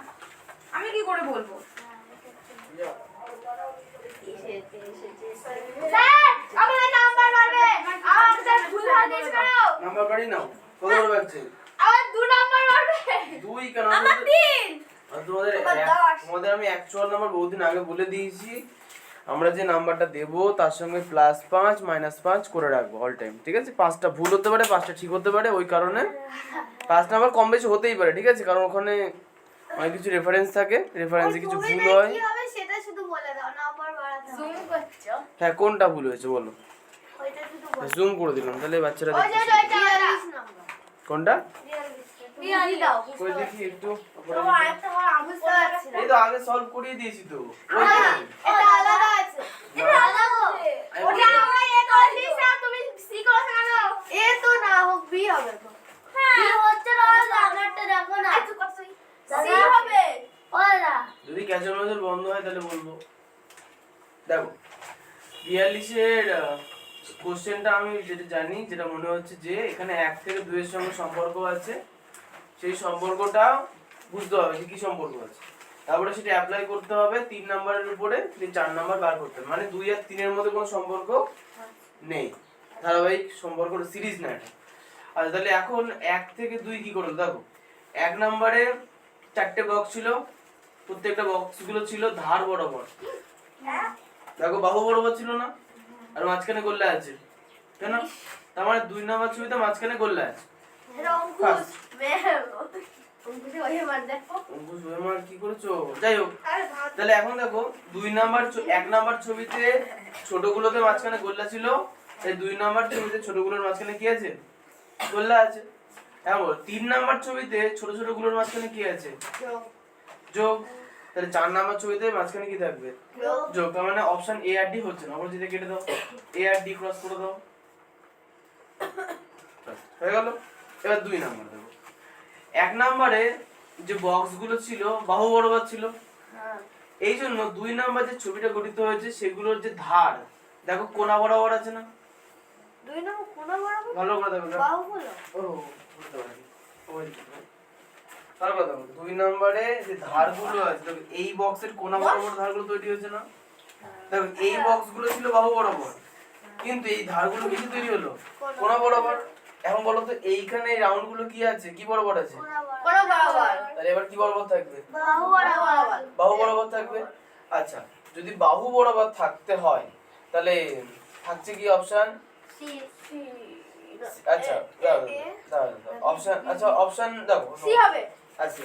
আমি কি করে বলবো? স্যার আমাদের নাম্বার বাড়বে আমাদের ভুল হাদিস করো নাম্বার বাড়ি নাও কত করে বাড়ছে আবার 2 নাম্বার বাড়বে 2 কেন আমার 3 আর তোমাদের আমি অ্যাকচুয়াল নাম্বার বহুদিন আগে বলে দিয়েছি। আমরা যে নাম্বারটা দেব তার সঙ্গে +5 -5 করে রাখবো অল টাইম, ঠিক আছে? 5টা ভুল হতে পারে 5টা ঠিক হতে পারে, ওই কারণে 5 নাম্বার কম বেশি হতেই পারে, ঠিক আছে? কারণ ওখানে অনেক কিছু রেফারেন্স থাকে, রেফারেন্সে কিছু ভুল হয়। কি হবে সেটা শুধু বলে দাও নাম্বার বাড়াতে হবে। জুম করছো হ্যাঁ কোনটা ভুল হয়েছে বলো, ওইটা শুধু বলো জুম করে দিলাম তাহলে বাচ্চারা ওই যে দেখতে ওইটা 43 নাম্বার কোনটা 43 নিয়ে দাও। কই দেখি একটু তো আরেকটা আমার বুঝতে পারছি না এই তো আগে সলভ করিয়ে দিয়েছি তো ওই তো। এটা আলাদা আছে এটা আলাদা ওটা আমরা এ করছিস না তুমি সি করছ কেন এ তো না হোক বি হবে তো বি হচ্ছে না আমারটা দেখো না সি হবে ওলা যদি ক্যাচের নজর বন্ধ হয় তাহলে বলবো। দেখো 42 এর কোশ্চেনটা আমি যেটা জানি, যেটা মনে হচ্ছে যে এখানে 1 থেকে 2 এর সঙ্গে সম্পর্ক আছে, সেই সম্পর্কটা বুঝতে হবে যে কি সম্পর্ক আছে, তারপরে সেটা অ্যাপ্লাই করতে হবে 3 নাম্বারের উপরে, 4 নাম্বার বার করতে হবে। মানে 2 আর 3 এর মধ্যে কোনো সম্পর্ক নেই, ধারাবাহিক সম্পর্কটা সিরিজ না এটা। আচ্ছা তাহলে এখন 1 থেকে 2 কি করলো, দেখো 1 নম্বরে 4টে বক্স ছিল, প্রত্যেকটা বক্সগুলো ছিল ধার বরাবর, দেখো বাহু বরাবর ছিল না, আর মাঝখানে গোল্লা আছে, তাই না? তার মানে 2 নাম্বার ছবিতে মাঝখানে গোল্লা আছে। রংকুশ মেল অঙ্কুশ ওই বার দেখো অঙ্কুশ ওয়েমার কি করেছো? যাই হোক, তাহলে এখন দেখো 1 নাম্বার ছবিতে ছোটগুলোতে মাঝখানে গোল্লা ছিল, এই 2 নাম্বার ছবিতে ছোটগুলোর মাঝখানে কি আছে? গোল্লা আছে। হ্যাঁ বল 3 নাম্বার ছবিতে ছোট ছোটগুলোর মাঝখানে কি আছে? যোগ। তাহলে 4 নাম্বার ছবিতে মাঝখানে কি থাকবে? যোগ। তার মানে অপশন এ আর ডি হচ্ছে না, অপরজিটে কেটে দাও, এ আর ডি ক্রস করে দাও, হয়ে গেল। এবার 2 নাম্বার দেখো, 1 নম্বরে যে বক্সগুলো ছিল বাহু বরাবর ছিল, এই জন্য 2 নাম্বার যে ছবিটা গঠিত হয়েছে সেগুলোর যে ধার দেখো কোণা বরাবর আছে না? 2 নম্বর কোন বরাবর ভালো করে দেখো। বাহু বলো ও বুঝতে পারছি। ভালো করে দেখো 2 নম্বরে যে ধারগুলো আছে দেখো, এই বক্সের কোণা বরাবর ধারগুলো তৈরি হয়েছে না? দেখো এই বক্সগুলো ছিল বাহু বরাবর, কিন্তু এই ধারগুলো কিসে তৈরি হলো? কোণা বরাবর। এখন বলো তো এইখানে এই রাউন্ডগুলো কি আছে, কি বরাবর আছে? কোন বরাবর তাহলে এবার কি বরাবর থাকবে? বাহু বরাবর বাহু বরাবর থাকবে। আচ্ছা যদি বাহু বরাবর থাকতে হয় তাহলে থাকছে কি অপশন? সি আচ্ছা দাও অপশন, আচ্ছা অপশন দেখো সি হবে আচ্ছা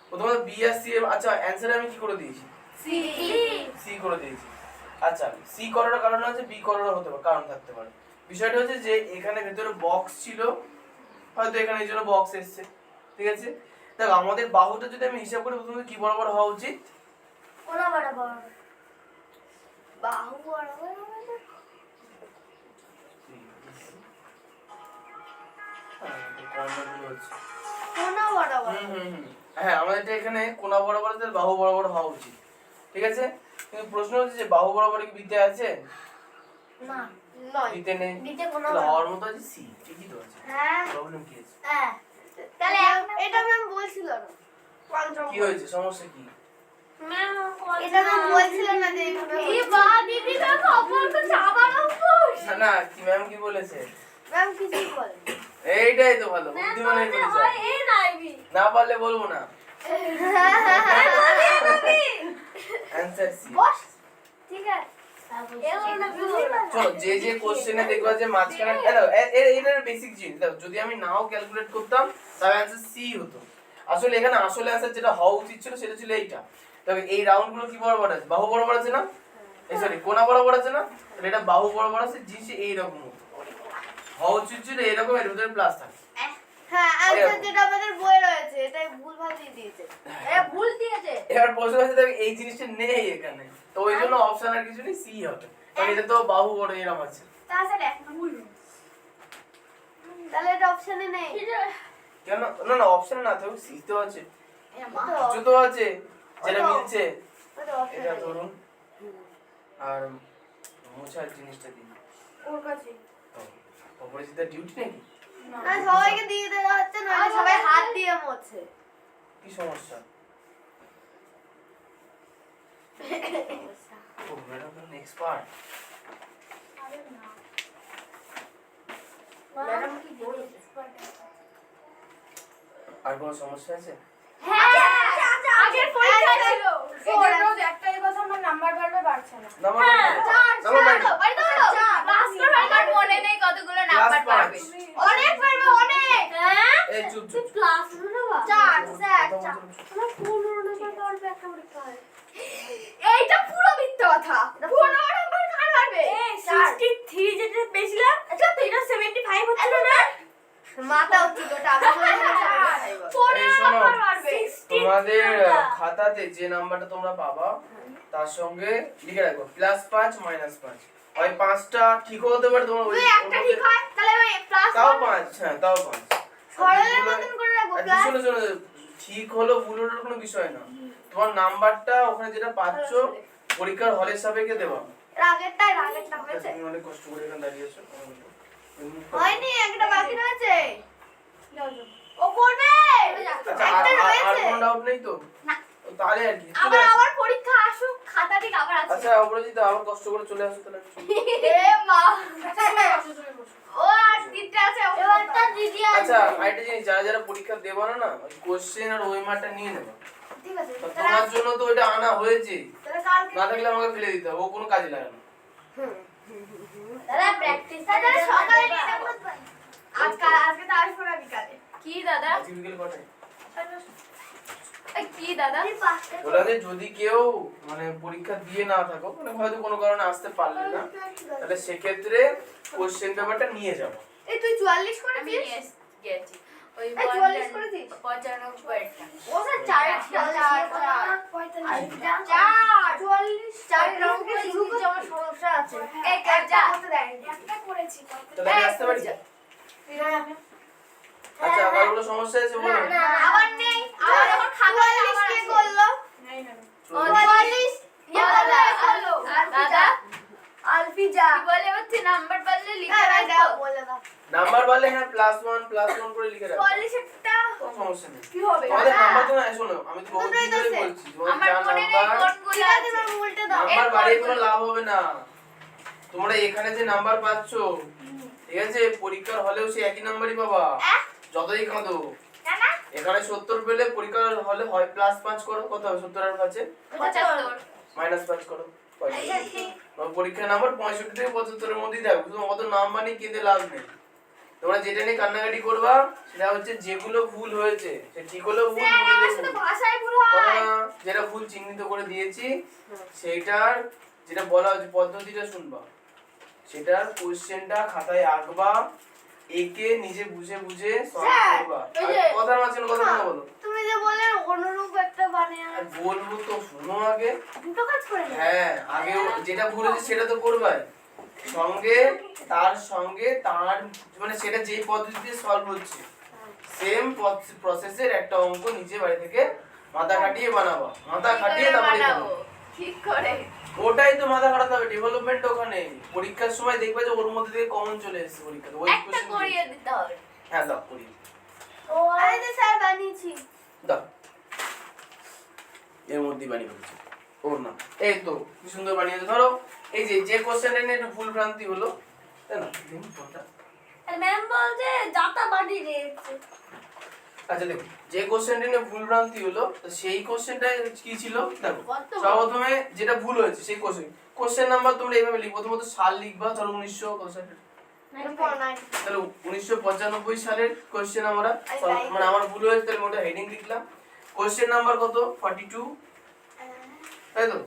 প্রথমে বি আর সি, আচ্ছা অ্যানসারে আমি কি করে দিয়েছি? সি সি করে দিয়েছি। আচ্ছা সি করার কারণ আছে, বি করার হতে পারে, কারণ থাকতে পারে। বিষয়টা হচ্ছে যে এখানে ভেতরে বক্স ছিল, হয়তো এখানে এই জন্য বক্স এসছে, ঠিক আছে? দেখো আমাদের বাহুটা যদি আমি হিসাব করি প্রথমে কি বরাবর হওয়া উচিত? কোন বরাবর বাহু বরাবর কোন বরাবর হ্যাঁ আমাদের এখানে কোণা বরাবর আছে, বাহু বরাবর হওয়া উচিত, ঠিক আছে? কিন্তু প্রশ্ন হচ্ছে যে বাহু বরাবর কি বিতে আছে? না নয় বিতে নেই, নিচে কোন তাহলে হওয়ার মতো আছে সি, ঠিকই তো আছে। হ্যাঁ প্রবলেম কি আছে? হ্যাঁ তাহলে এটা ম্যাম বলছিল না কি হয়েছে, সমস্যা কি? এটা ম্যাম বলছিল না যে এই বা দিদি তো খবর তো চাবানো না না কি ম্যাম কি বলেছে? ম্যাম কিছু বলে এইটাই তো ভালো না বুদ্ধিমানের তোমাদের পরিচয়। হয় এ নাই বি না পারলে বলবো না। Answer C. বস ঠিক আছে চলো যে যে কোশ্চেনে দেখবা যে মাঝখানে এটার বেসিক জিনিস দেখো, যদি আমি নাও ক্যালকুলেট করতাম তাহলে অ্যানসার সি হতো। আসলে এখানে আসলে অ্যানসার যেটা হওয়া উচিত ছিল সেটা ছিল এইটা। তবে এই রাউন্ড গুলো কি বরাবর আছে? বাহু বরাবর আছে না? এই সরি কোনা বরাবর আছে না? তাহলে এটা বাহু বরাবর আছে, জিনিস এইরকম হতো। হওয়া উচিত ছিল এরকম, এর ভিতরে প্লাস থাকে। হ্যাঁ আনসার যেটা আমাদের বইয়ে রয়েছে এটাই ভুলভাল দিয়ে দিয়েছে ভুল দিয়েছে। এবার প্রশ্ন আছে দেখো এই জিনিসটা নেই এখানে, তো ওই জন্য অপশন আর কিছু নেই, সি হবে। কারণ এটা তো বাহু বড় এরকম আছে। তাহলে এক ভুল তাহলে এটা অপশনে নেই কেন না না অপশন না থাকুক, সি তো আছে, কিছু তো আছে যেটা মিলছে। ওটা অপশনে এটা ধরুন আর মোছার জিনিসটা দিন। ওর কাছে অপরিচিতা ডিউটি নাকি? না সবাইকে দিয়ে দেওয়া হচ্ছে না সবাই হাত দিয়ে মোছে কি সমস্যা? ও ম্যাডাম তো এক্সপার্ট। ম্যাডাম কি বলছে আর কোনো সমস্যা আছে? আগের পরীক্ষা ছিল এদের রোজ একটাই কথা, আমার নাম্বার বাড়বে বাড়ছে না। নাম্বার মনে নেই কতগুলো ক্লাস 5। অনেক পারবে অনেক এই চুপ চুপ। ক্লাস না বা চার স্যার কথা বলছো না। আমরা 15 নম্বর পারবে একটা পরীক্ষা হয় এইটা পুরো মিথ্যে কথা। 15 নম্বর কার পারবে? এই 63 যেটা পেয়েছিলাম এটা 75 হচ্ছিল না মাথা উচিত ওটা আমি বলে এই শোনো, পারবে। তোমাদের খাতাতে যে নাম্বারটা তোমরা পাবা তার সঙ্গে লিখে রাখো +5 -5। ওই 5টা ঠিক হতে পারে তোমার, ওই তুই একটা ঠিক হয় তাহলে ওই প্লাস তাও 5, হ্যাঁ তাও 5। সরলের মতন করে রাখবো আচ্ছা প্লাস শোনো শোনো, ঠিক হলো ভুল হলো কোনো বিষয় না, তোমার নাম্বারটা ওখানে যেটা পাচ্ছ পরীক্ষার হলের সাপেক্ষে দেবা। রাগেরটা হয়েছে তুমি অনেক কষ্ট করে এখানে দাঁড়িয়েছো। হয়নি একটা বাকি রয়েছে ও করবে আচ্ছা একটা আর রয়েছে কোনো ডাউট নেই তো? না। তো তাহলে আর কি আবার আবার পরীক্ষা আসুক খাতা ঠিক আবার আছে আচ্ছা অপরাজিতা আবার কষ্ট করে চলে আসো তাহলে। এ মা তুমি বসো। ও আর তিনটে আছে এবারটা দিদি আচ্ছা আরেকটা জিনিস, যারা যারা পরীক্ষা দেবো না কোশ্চেন আর ওএমআরটা নিয়ে নেবে। ঠিক আছে তো তোমার জন্য তো ওটা আনা হয়েছে, তাহলে কালকে না থাকলে আমাকে ফেলে দিতে হবে, ও কোনো কাজে লাগে না। দাদা প্র্যাকটিস তাহলে সকালে নিয়ে নেব আজকে তো আসবো না বিকালে কি দাদা? আজকে বিকেল কটায়? কি দাদা? ওরা যে যদি কেউ মানে পরীক্ষা দিয়ে না থাকো, মানে হয়তো কোনো কারণে আসতে পারলে না, তাহলে সেক্ষেত্রে কোশ্চেন পেপারটা নিয়ে যাবো। এই তুই 44 করে আমি দিস নিয়ে গেছি ওই এই 44 করে দিস 95টা। ও স্যার 4 রাউন্ড করে শুরু আমার সমস্যা আছে এই যা করতে দেয় একটা করেছি। তাহলে আমি আসতে পারি? আচ্ছা আবার কোনো সমস্যা আছে বলো। আবার নেই আবার যখন খাতা আবার কে করলো নাই না। 44 দাদা করলো দাদা আলফিজা কি বলে হচ্ছে নাম্বার পারলে লিখে হ্যাঁ রাখো। বলে দাও নাম্বার বললে হ্যাঁ +1 করে লিখে রাখো, 44 একটা কোনো সমস্যা নেই। কি হবে? তোমাদের দাদা। নাম্বার তো না, শোনো আমি তো বহুত দিন ধরে বলছি তোমাদের আমার যা মনে নেই নাম্বার, কোনগুলো ঠিক আছে আছে। তুমি উল্টে দাও নাম্বার বাড়িয়ে কোনো লাভ হবে না। তোমরা এখানে যে নাম্বার পাচ্ছো ঠিক আছে, পরীক্ষার হলেও সেই একই নাম্বারই পাবা যতই কাঁদো। না এখানে 70 পেলে পরীক্ষার হলে হয় +5 করো, কত হবে 70 আর 5 75 -5 করো, তোমার পরীক্ষার নাম্বার 65 থেকে 75 এর মধ্যেই থাকবে। তুমি অত নাম্বার নিয়ে কিনতে লাভ নেই। তোমরা যেটা নিয়ে কান্নাকাটি করবা সেটা হচ্ছে যেগুলো ভুল হয়েছে, সে ঠিক হলেও ভুল ভুল হলেও ভুল। ভাষায় ভুল কথা হয় না, যেটা ভুল চিহ্নিত করে দিয়েছি সেইটার যেটা বলা হচ্ছে পদ্ধতিটা শুনবা, সেটার কোশ্চেনটা খাতায় আঁকবা, একে নিজে বুঝে বুঝে সলভ স্যার, করবা। এই আর যে- কথার মাঝখানে কথা না বলো। তুমি যে বললে অনুরূপ একটা বানিয়ে আর বলবো তো শোনো আগে। দুটো কাজ করে নাও হ্যাঁ আগে যেটা ভুল হয়েছে সেটা তো করবাই, সঙ্গে তার মানে সেটা যেই পদ্ধতিতে সলভ হচ্ছে সেম প্রসেসের একটা অঙ্ক নিজে বাড়ি থেকে মাথা খাটিয়ে বানাবা, মাথা খাটিয়ে তারপরে বানাবো করো। ঠিক করে। ওটাই তো মাথা খাটাতে হবে, ডেভেলপমেন্ট ওখানে। পরীক্ষার সময় দেখবে যে ওর মধ্যে থেকে কমন চলে এসেছে পরীক্ষাতে, ওই একটা কোশ্চেন করিয়ে দিতে হবে। হ্যাঁ দাও করিয়ে ও আরে তো স্যার বানিয়েছি দাও, এর মধ্যেই বানিয়ে ফেলছি। ওর না এই তো কি সুন্দর বানিয়েছে। ধরো এই যে কোশ্চেনটা নিয়ে একটু ভুল ভ্রান্তি হলো, তাই না? দেখুন ফোনটা ম্যাম বলছে যাতা বাড়ি দিয়েছে। আচ্ছা দেখো, যে কোশ্চেনটা নিয়ে ভুল ভ্রান্তি হলো তো সেই কোশ্চেনটা কি ছিল দেখো। সর্বপ্রথমে যেটা ভুল হয়েছে সেই কোশ্চেন নাম্বার তোমরা এইভাবে লিখবো। প্রথমত সাল লিখবা, ধরো 1900 কত সালে? তাহলে 1995 সালের কোশ্চেন আমরা মানে আমার ভুল হয়েছে, তাহলে ওটা হেডিং লিখলাম। কোশ্চেন নাম্বার কত? 42, তাই তো?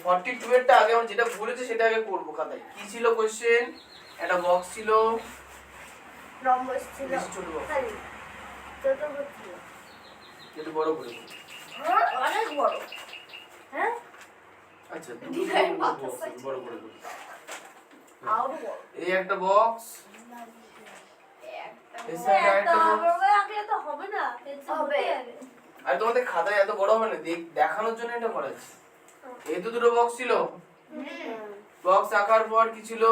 42 এরটা আগে আমরা যেটা ভুল হয়েছে সেটা আগে করবো খাতায়। কি ছিল কোশ্চেন? একটা বক্স ছিল, নম্বর ছিল বেশি ছোট বক্স, খালি চতুর্ভুজ ছিল। একটু বড় করে বলো। অনেক বড়। হ্যাঁ আচ্ছা বড় করে বলো। এই একটা বক্স, এই সাইডে আরেকটা বক্স। আঁকলে তো হবে না, হবে। আর তোমাদের খাতায় এত বড় হবে না, দেখানোর জন্য এটা করা আছে। এই তো দুটো বক্স ছিল। বক্স আঁকার পর কি ছিল?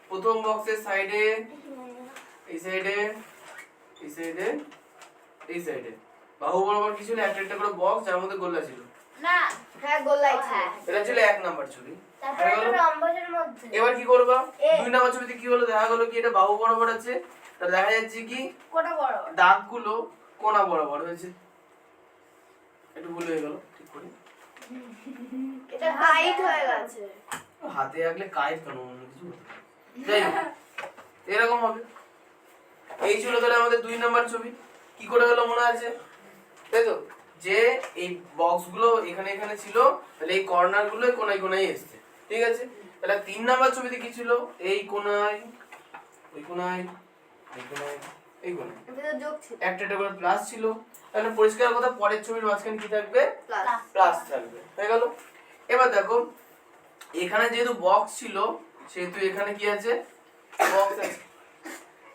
প্রথম বক্সের সাইডে, এই সাইডে, এই সাইডে, এই সাইডে বাহু বরাবর কি ছিল? একটা একটা করে বক্স, যার মধ্যে গোল্লা ছিল। না হ্যাঁ গোলাই ছিল। এটা ছিল 1 নাম্বার ছবি। তারপরে একটা রম্বসের মধ্যে এবার কি করবা? 2 নাম্বার ছবিতে কি হলো? দেখা গেল কি এটা বাহু বরাবর আছে, তা দেখা যাচ্ছে কি কোটা বড়। দাগগুলো কোণা বরাবর হয়েছে। একটু ভুল হয়ে গেল, ঠিক করে। এটা হাইট হয়ে গেছে। হাতে আঁকলে কায়ের কেন, অন্য কিছু হতে পারে। যাই হোক, এরকম হবে। এই ছিল তাহলে আমাদের 2 নাম্বার ছবি। কি করে হলো মনে আছে, তাই তো? যে এই বক্সগুলো এখানে এখানে ছিল, তাহলে এই কর্নারগুলো কোণায় কোণায় এসেছে, ঠিক আছে? তাহলে 3 নাম্বার ছবিতে কি ছিল? এই কোণায়, ওই কোণায়, এই কোণায়, এই কোণায় এটা যোগ ছিল। একটা একটা করে প্লাস ছিল। তাহলে পরিষ্কার কথা, পরের ছবির মাঝখানে কি থাকবে? প্লাস। প্লাস থাকবে। হয়ে গেল। এবার দেখো, এখানে যেহেতু বক্স ছিল সেহেতু এখানে কি আছে? বক্স আছে।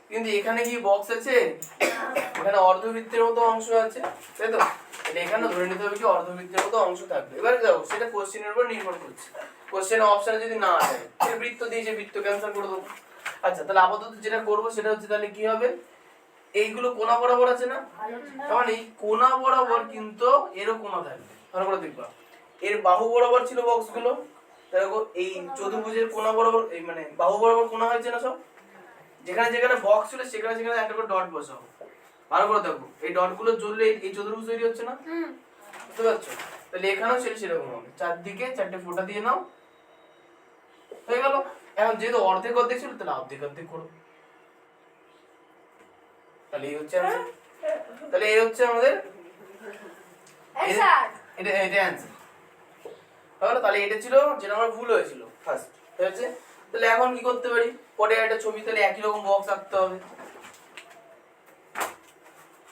কিন্তু এখানে কি বক্স আছে? এখানে অর্ধবৃত্তের মতো অংশ আছে, তাই তো? তাহলে এখানে ধরে নিতে হবে কি অর্ধবৃত্তের মতো অংশ থাকবে। এবারে দেখো, সেটা কোশ্চেনের উপর নির্ভর করছে। কোশ্চেনের অপশনে যদি না আসে, তাহলে বৃত্ত দিয়েছে, বৃত্ত ক্যান্সেল করে দেবো। আচ্ছা, তাহলে আপাতত যেটা করবো সেটা হচ্ছে, তাহলে কি হবে? এইগুলো কোণা বরাবর আছে না, তাহলে এই কোণা বরাবর কিন্তু এরও কোণা থাকবে। ভালো করে দেখবা, এর বাহু বরাবর ছিল বক্সগুলো, দেখো এই চতুর্ভুজের কোণা বরাবর, এই মানে বাহু বরাবর কোণা হয়েছে না সব? যেখানে যেখানে বক্স ছিল সেখানে সেখানে একটা করে ডট বসাও। ভালো করে দেখো, এই ডটগুলো জ্বললে এই চতুর্ভুজ তৈরি হচ্ছে না? বুঝতে পারছো? তাহলে এখানেও সেরকম হবে, চারদিকে 4টে ফোঁটা দিয়ে নাও। হয়ে গেল। এখন যেহেতু অর্ধেক অর্ধেক ছিল, তাহলে অর্ধেক অর্ধেক করো। তাহলে এই হচ্ছে आंसर। তাহলে এই হচ্ছে আমাদের অ্যানসার। এটা आंसर। তাহলে এটা ছিল যেটা আমার ভুল হয়েছিল ফার্স্ট, ঠিক আছে? তাহলে এখন কি করতে পারি? পরে একটা ছবি তাহলে একই রকম বক্স আঁকতে হবে।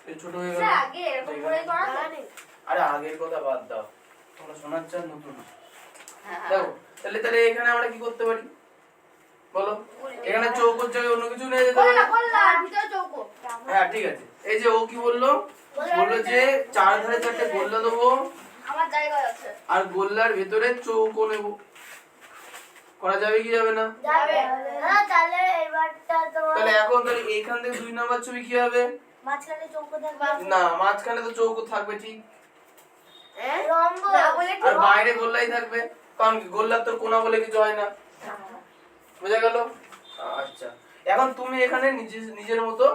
এই ছোট হয়ে গেল। স্যার আগে এরকম করে করা নেই। আরে আগের কথা বাদ দাও, তোমরা শোনার চান নতুন। দেখো, তাহলে এখানে আমরা কি করতে পারি বলো? এখানে চৌকোর জায়গায় অন্য কিছু নিয়ে যেতে পারি। গোল্লা ভিতরে চৌকো। হ্যাঁ ঠিক আছে। এই যে ও কি বললো? বললো যে 4 ধারে 4টে গোল্লা দেবো, আমার জায়গা আছে। আর গোল্লার ভেতরে চৌকো নেব। করা যাবে কি যাবে না? যাবে। হ্যাঁ তাহলে এবারটা তোমার তাহলে এখন তাহলে এইখান থেকে 2 নাম্বার ছবি কি হবে? মাঝখানে চৌকো থাকবে। না, মাঝখানে তো চৌকো থাকবে ঠিক, রম্বস না বলে আর বাইরে গোল্লাই থাকবে, কারণ কি গোল্লার তো কোণা বলে কিছু হয় না। বুঝা গেল? আচ্ছা, এখন তুমি এখানে নিজের মতো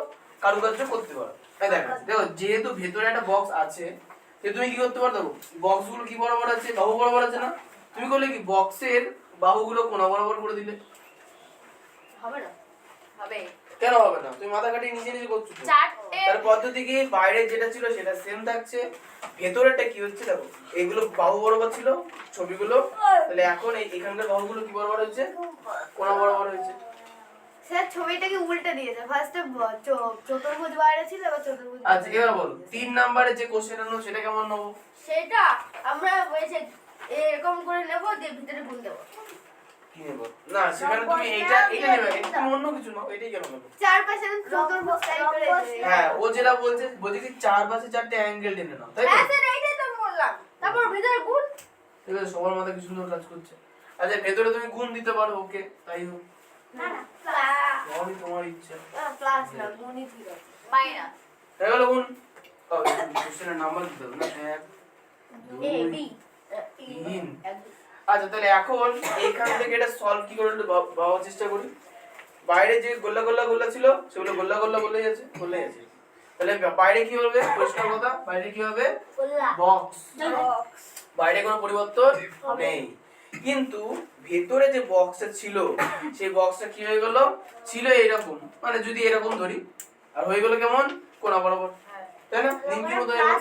কারুকার্য করতে পারো। এই দেখো, যেহেতু ভেতরে একটা বক্স আছে, যে তুমি কি করতে পারো? দেখো, বক্সগুলো কি বরাবর আছে? বাহু বরাবর আছে না? তুমি করলে কি বক্সের বাহুগুলো কোণা বরাবর করে দিলে। হবে না। হবে। কেন হবে না? তুমি মাথা কাটিয়ে নিজে নিজে করছো তো। চারটে তার পদ্ধতি কি? বাইরে যেটা ছিল সেটা সেম থাকছে, ভেতরেটা কি হচ্ছে দেখো, এগুলো বাহু বরাবর ছিল ছবিগুলো, তাহলে এখন এখানকার বাহুগুলো কি বরাবর হয়েছে? কোণা বরাবর হয়েছে। স্যার ছবিটাকে উল্টে দিয়েছে। ফার্স্টে চতুর্ভুজ বাইরে ছিল, এবার চতুর্ভুজ। আচ্ছা এবার বলো, 3 নম্বরে যে কোশ্চেন আনো সেটা কেমন নেবো? সেটা আমরা বলেছে এরকম করে নেব, দিয়ে ভিতরে গুণ দেব। কি নেবো? না, সেখানে তুমি এটা নেবে, এটা তুমি অন্য কিছু নাও, এটাই কেন নেবো? চারপাশে চতুর্ভুজ টাইপ করে দিয়েছে। হ্যাঁ, ও যেটা বলছে কি 4 পাশে 4টে অ্যাঙ্গেল টেনে নাও, তাই তো? হ্যাঁ স্যার এইটাই তো আমি বললাম। তারপর ভিতরে গুণ। ঠিক আছে, সবার মাথায় কি সুন্দর কাজ করছে। আচ্ছা, ভেতরে তুমি গুণ দিতে পারো, ওকে, তাই হোক, না না প্লাস তোমার ইচ্ছা। প্লাস না গুণই ঠিক আছে। মাইনাস হয়ে গেল গুণ। কোশ্চেনের নাম্বার দিতে হবে না? 1 এ 2 বি 3। আচ্ছা, তাহলে এখন এইখান থেকে এটা সলভ কি করে একটু ভাবার চেষ্টা করি। বাইরে যে গোল্লা গোল্লা গোল্লা ছিল সেগুলো গোল্লা গোল্লা বলে যাচ্ছে বলে যাচ্ছে। তাহলে বাইরে কি হবে? পরিষ্কার কথা, বাইরে কি হবে? বক্স। বাইরে কোনো পরিবর্তন নেই, কিন্তু ভেতরে যে বক্সটা ছিল সেই বক্সটা কি হয়ে গেল? ছিল এইরকম, মানে যদি এরকম ধরি আর হয়ে গেল কেমন? কোনা বরাবর, তাই না? নিমকির মতো হয়ে গেল।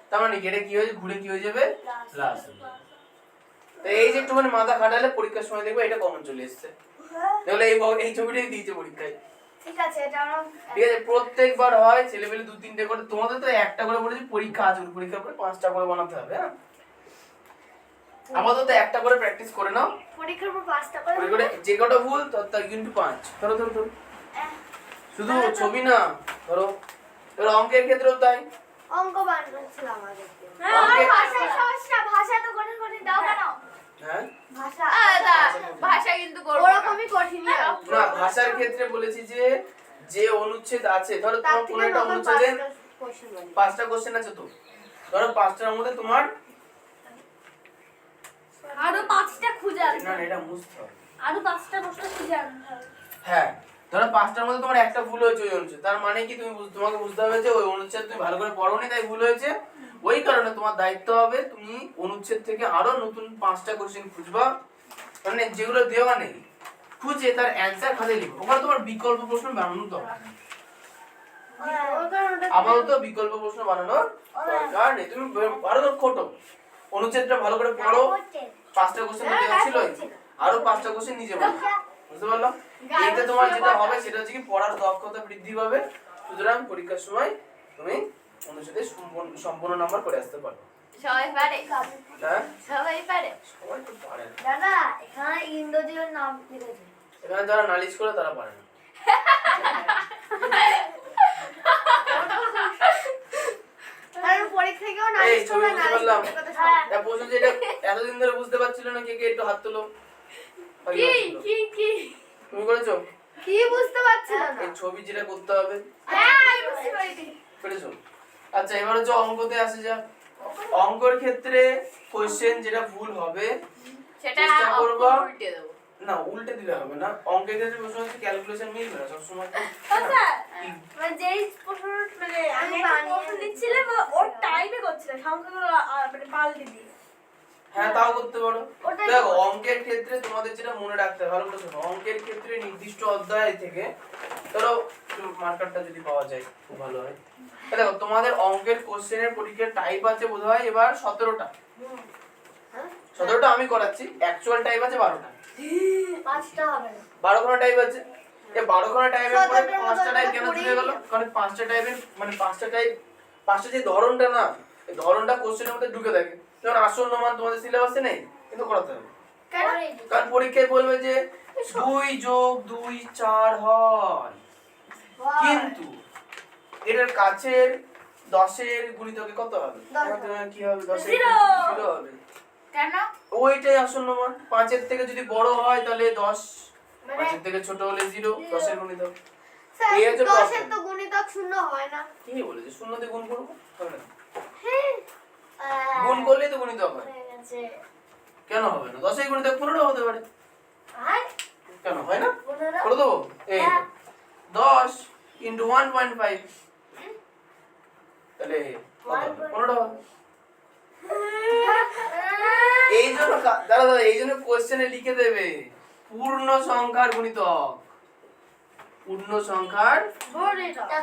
তার মানে এটা কি হয়ে ঘুরে কি হয়ে যাবে? প্লাস। তো এই যে একটুখানি মাথা খাটালে পরীক্ষার সময় দেখবে এটা কমন চলে এসছে। তাহলে এই ছবিটাই দিয়েছে পরীক্ষায়। ঠিক আছে, এটা আমরা ঠিক আছে, প্রত্যেকবার হয় ছেলেপেলে 2-3টে করে, তোমাদের তো একটা করে বলেছি পরীক্ষা আছে, পরীক্ষার পরে 5টা করে বানাতে হবে। হ্যাঁ, আপাতত একটা করে প্র্যাকটিস করে নাও। পরীক্ষার পর 5টা করে করে যে কটা ভুল তার কিন্তু 5। ধরো ধরো ধরো, শুধু ছবি না, ধরো ধরো অঙ্কের ক্ষেত্রেও তাই। অঙ্ক বানাচ্ছিলাম আমাদের। অঙ্কে- ভাষায় সমস্যা, ভাষা তো কঠিন কঠিন দাও কেন? হ্যাঁ ভাষা ভাষা কিন্তু করবো না। ওরকমই কঠিনই না, ভাষার ক্ষেত্রে বলেছি যে যে অনুচ্ছেদ আছে, ধরো তার তোমার থেকে কোনো একটা নর্মাল অনুচ্ছেদে 5টা কোশ্চেন বলি। 5টা কোশ্চেন আছে, তো ধরো 5টার মধ্যে তোমার আরো 5টা খুঁজে আনতে না হবে। এটা মুছতে হবে। আরো 5টা প্রশ্ন খুঁজে আনতে হবে। হ্যাঁ, ধরো 5টার মধ্যে তোমার একটা ভুল হয়েছে ওই অনুচ্ছেদ, তার মানে কি তোমাকে বুঝতে হবে যে ওই অনুচ্ছেদ তুমি ভালো করে পড়োনি তাই ভুল হয়েছে। ওই কারণে তোমার দায়িত্ব হবে তুমি অনুচ্ছেদ থেকে আরো নতুন 5টা কোশ্চেন খুঁজবা, মানে যেগুলো দেওয়া নেই খুঁজে তার অ্যানসার খাতে লিখো। ওখানে তোমার বিকল্প প্রশ্ন বানানো দরকার নেই। আপাতত বিকল্প প্রশ্ন বানানোর দরকার নেই, তুমি আরো খোটো অনুচ্ছেদটা ভালো করে পড়ো। 5টা কোশ্চেন দেওয়া ছিল, আরো 5টা কোশ্চেন নিজে বানাও। বুঝতে পারলো? এতে তোমার যেটা হবে সেটা হচ্ছে কি পড়ার দক্ষতা বৃদ্ধি পাবে। সুতরাং পরীক্ষার সময় তুমি অনুচ্ছেদে সম্পূর্ণ নাম্বার করে আসতে পারবে। সবাই পারে, হ্যাঁ, সবাই পারে। সবাই তো পারে না। দাদা এখানে ইন্দ্রজিৎ নাম লিখেছে। এখানে যারা নালিশ করে তারা পারে না। কারণ পরীক্ষায় কেউ না এই লিখতে ছবি হবে না। বুঝতে পারলাম। হ্যাঁ। তা প্রশ্ন যেটা এতদিন ধরে বুঝতে পারছিল না, কে কে একটু হাত তোলো। কি কি কি তুমি করেছো? কি বুঝতে পারছিল না? এই ছবি যেটা করতে হবে হ্যাঁ আমি বুঝতে পারিনি। পেরেছো? আচ্ছা, এবার হচ্ছে অঙ্কতে আসে যা। অঙ্কর ক্ষেত্রে কোশ্চেন যেটা ভুল হবে সেটা চেষ্টা করবো। উল্টে দেবো। না, উল্টে দিলে হবে না। অঙ্কের ক্ষেত্রে প্রশ্ন হচ্ছে ক্যালকুলেশন মিলবে না সবসময়। আচ্ছা, কি? মানে যেই প্রশ্ন মানে আমি আমি একটা বানিয়ে প্রশ্ন দিচ্ছিলাম ওর টাইমে করছিলাম সংখ্যাগুলো মানে পাল্টে দিয়ে। হ্যাঁ, তাও করতে পারো। ওটাই দেখো, অঙ্কের ক্ষেত্রে তোমাদের যেটা মনে রাখতে হবে, ভালো করে শোনো। অঙ্কের ক্ষেত্রে নির্দিষ্ট অধ্যায় থেকে, ধরো মার্কারটা যদি পাওয়া যায় খুব ভালো হয়। দেখো, তোমাদের অঙ্কের কোশ্চেনের পরীক্ষার টাইপ আছে বোধহয় এবার 17টা। 17টা আমি করাচ্ছি, অ্যাকচুয়াল টাইপ আছে 12টা। 5টা হবে না। 12খানা টাইপ আছে। এই 12খানা টাইপের পরে 17টার 5টা টাইপ কেন চলে গেল? কারণ 5টা টাইপের মানে 5টা টাইপ, 5টা যে ধরনটা না, এই ধরনটা কোশ্চেনের মধ্যে ঢুকে থাকে। যেমন আসন্ন মান তোমাদের সিলেবাসে নেই, কিন্তু করাতে হবে। কেন? কারণ পরীক্ষায় বলবে যে 2 যোগ 2 4 হয়, কিন্তু এটার কাছের 10-এর গুণিতকে কত হবে? কি হবে? 10-এর 0 হবে। কেন? ওইটাই আসন্ন মান। 5-এর থেকে যদি বড় হয় তাহলে 10, 5-এর থেকে ছোট হলে 0, 10-এর গুণিতক। স্যার, এই হচ্ছে 10 এর problem। তো গুণিতক 0 হয় না। কি বলেছে? 0 দিয়ে গুণ করবো? হবে না। হ্যাঁ। গুণ করলেই তো গুণিতক হয়। হয়ে গেছে। কেন হবে না? 10-এর গুণিতক 15 হতে পারে। আর কেন হয় না? 15 করে দেবো? এই হ্যাঁ। 10 into 1.5, তাহলে কত হবে? 15 হবে। এই জন্য দাদা এই জন্য কোশ্চেনে লিখে দেবে পূর্ণ সংখ্যার গুণিতক। পূর্ণ সংখ্যার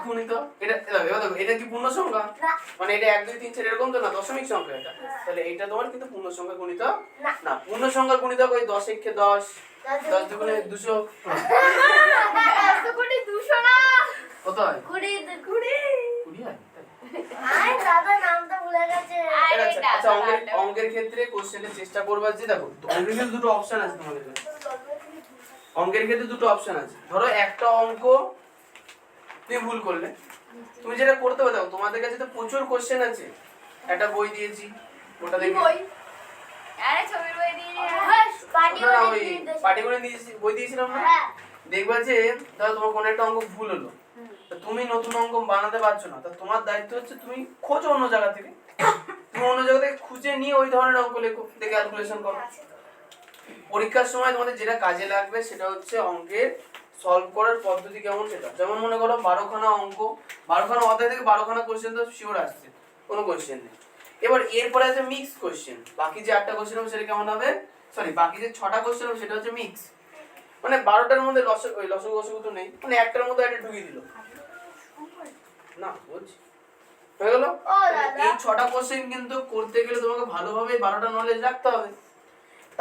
গুণিতক। এটা এবার দেখো, এটা কি পূর্ণ সংখ্যা? না। মানে এটা 1 2 3 4 এরকম তো না, দশমিক সংখ্যা এটা। তাহলে এটা তোমার কিন্তু পূর্ণ সংখ্যার গুণিতক না। না। পূর্ণ সংখ্যার গুণিতক ওই 10 একে 10, 10 দুগুণে 200। এত কোটি 200 না। কত হয়? 20 হয়? আয় দাদা নামটা ভুলে গেছে। আরে আচ্ছা, এটা আচ্ছা, অঙ্কের ক্ষেত্রে কোশ্চেনের চেষ্টা করবা যে দেখো, অঙ্কের ক্ষেত্রে দুটো অপশন আছে তোমাদের কাছে। অঙ্কের ক্ষেত্রে দুটো অপশন আছে। ধরো একটা অঙ্ক তুমি ভুল করলে, তুমি যেটা করতে হবে, দেখো তোমাদের কাছে তো প্রচুর কোশ্চেন আছে। একটা বই দিয়েছি, ওটা দেখে আরে ছবির বই দিয়ে পার্টি না, ওই পাটিগণিত বই দিয়েছিলাম না, হ্যাঁ। দেখবা যে ধরো তোমার কোনো একটা অঙ্ক ভুল হলো, তা তুমি নতুন অঙ্ক বানাতে পারছো না, তা তোমার দায়িত্ব হচ্ছে তুমি খোঁজো অন্য জায়গা থেকে, তুমি অন্য জায়গা থেকে খুঁজে নিয়ে ওই ধরনের অঙ্ক লেখো, দিয়ে ক্যালকুলেশন করো। পরীক্ষার সময় তোমাদের যেটা কাজে লাগবে সেটা হচ্ছে অঙ্কের সলভ করার পদ্ধতি কেমন সেটা। যেমন মনে করো 12খানা অঙ্ক, 12খানা অধ্যায় থেকে 12খানা কোশ্চেন তো শিওর আসছে, কোনো কোশ্চেন নেই। এবার এরপরে আছে মিক্স কোশ্চেন, বাকি যে 8টা কোশ্চেন হবে সেটা কেমন হবে, সরি বাকি যে 6টা কোশ্চেন হবে সেটা হচ্ছে মিক্স, মানে 12টার মধ্যে লসগু গসগু তো নেই, মানে একটার মধ্যে একটা ঢুকিয়ে দিল না, বলছি হয়ে গেল। ও দাদা এই 6টা কোশ্চেন কিন্তু করতে গেলে তোমাকে ভালোভাবে 12টা নলেজ রাখতে হবে।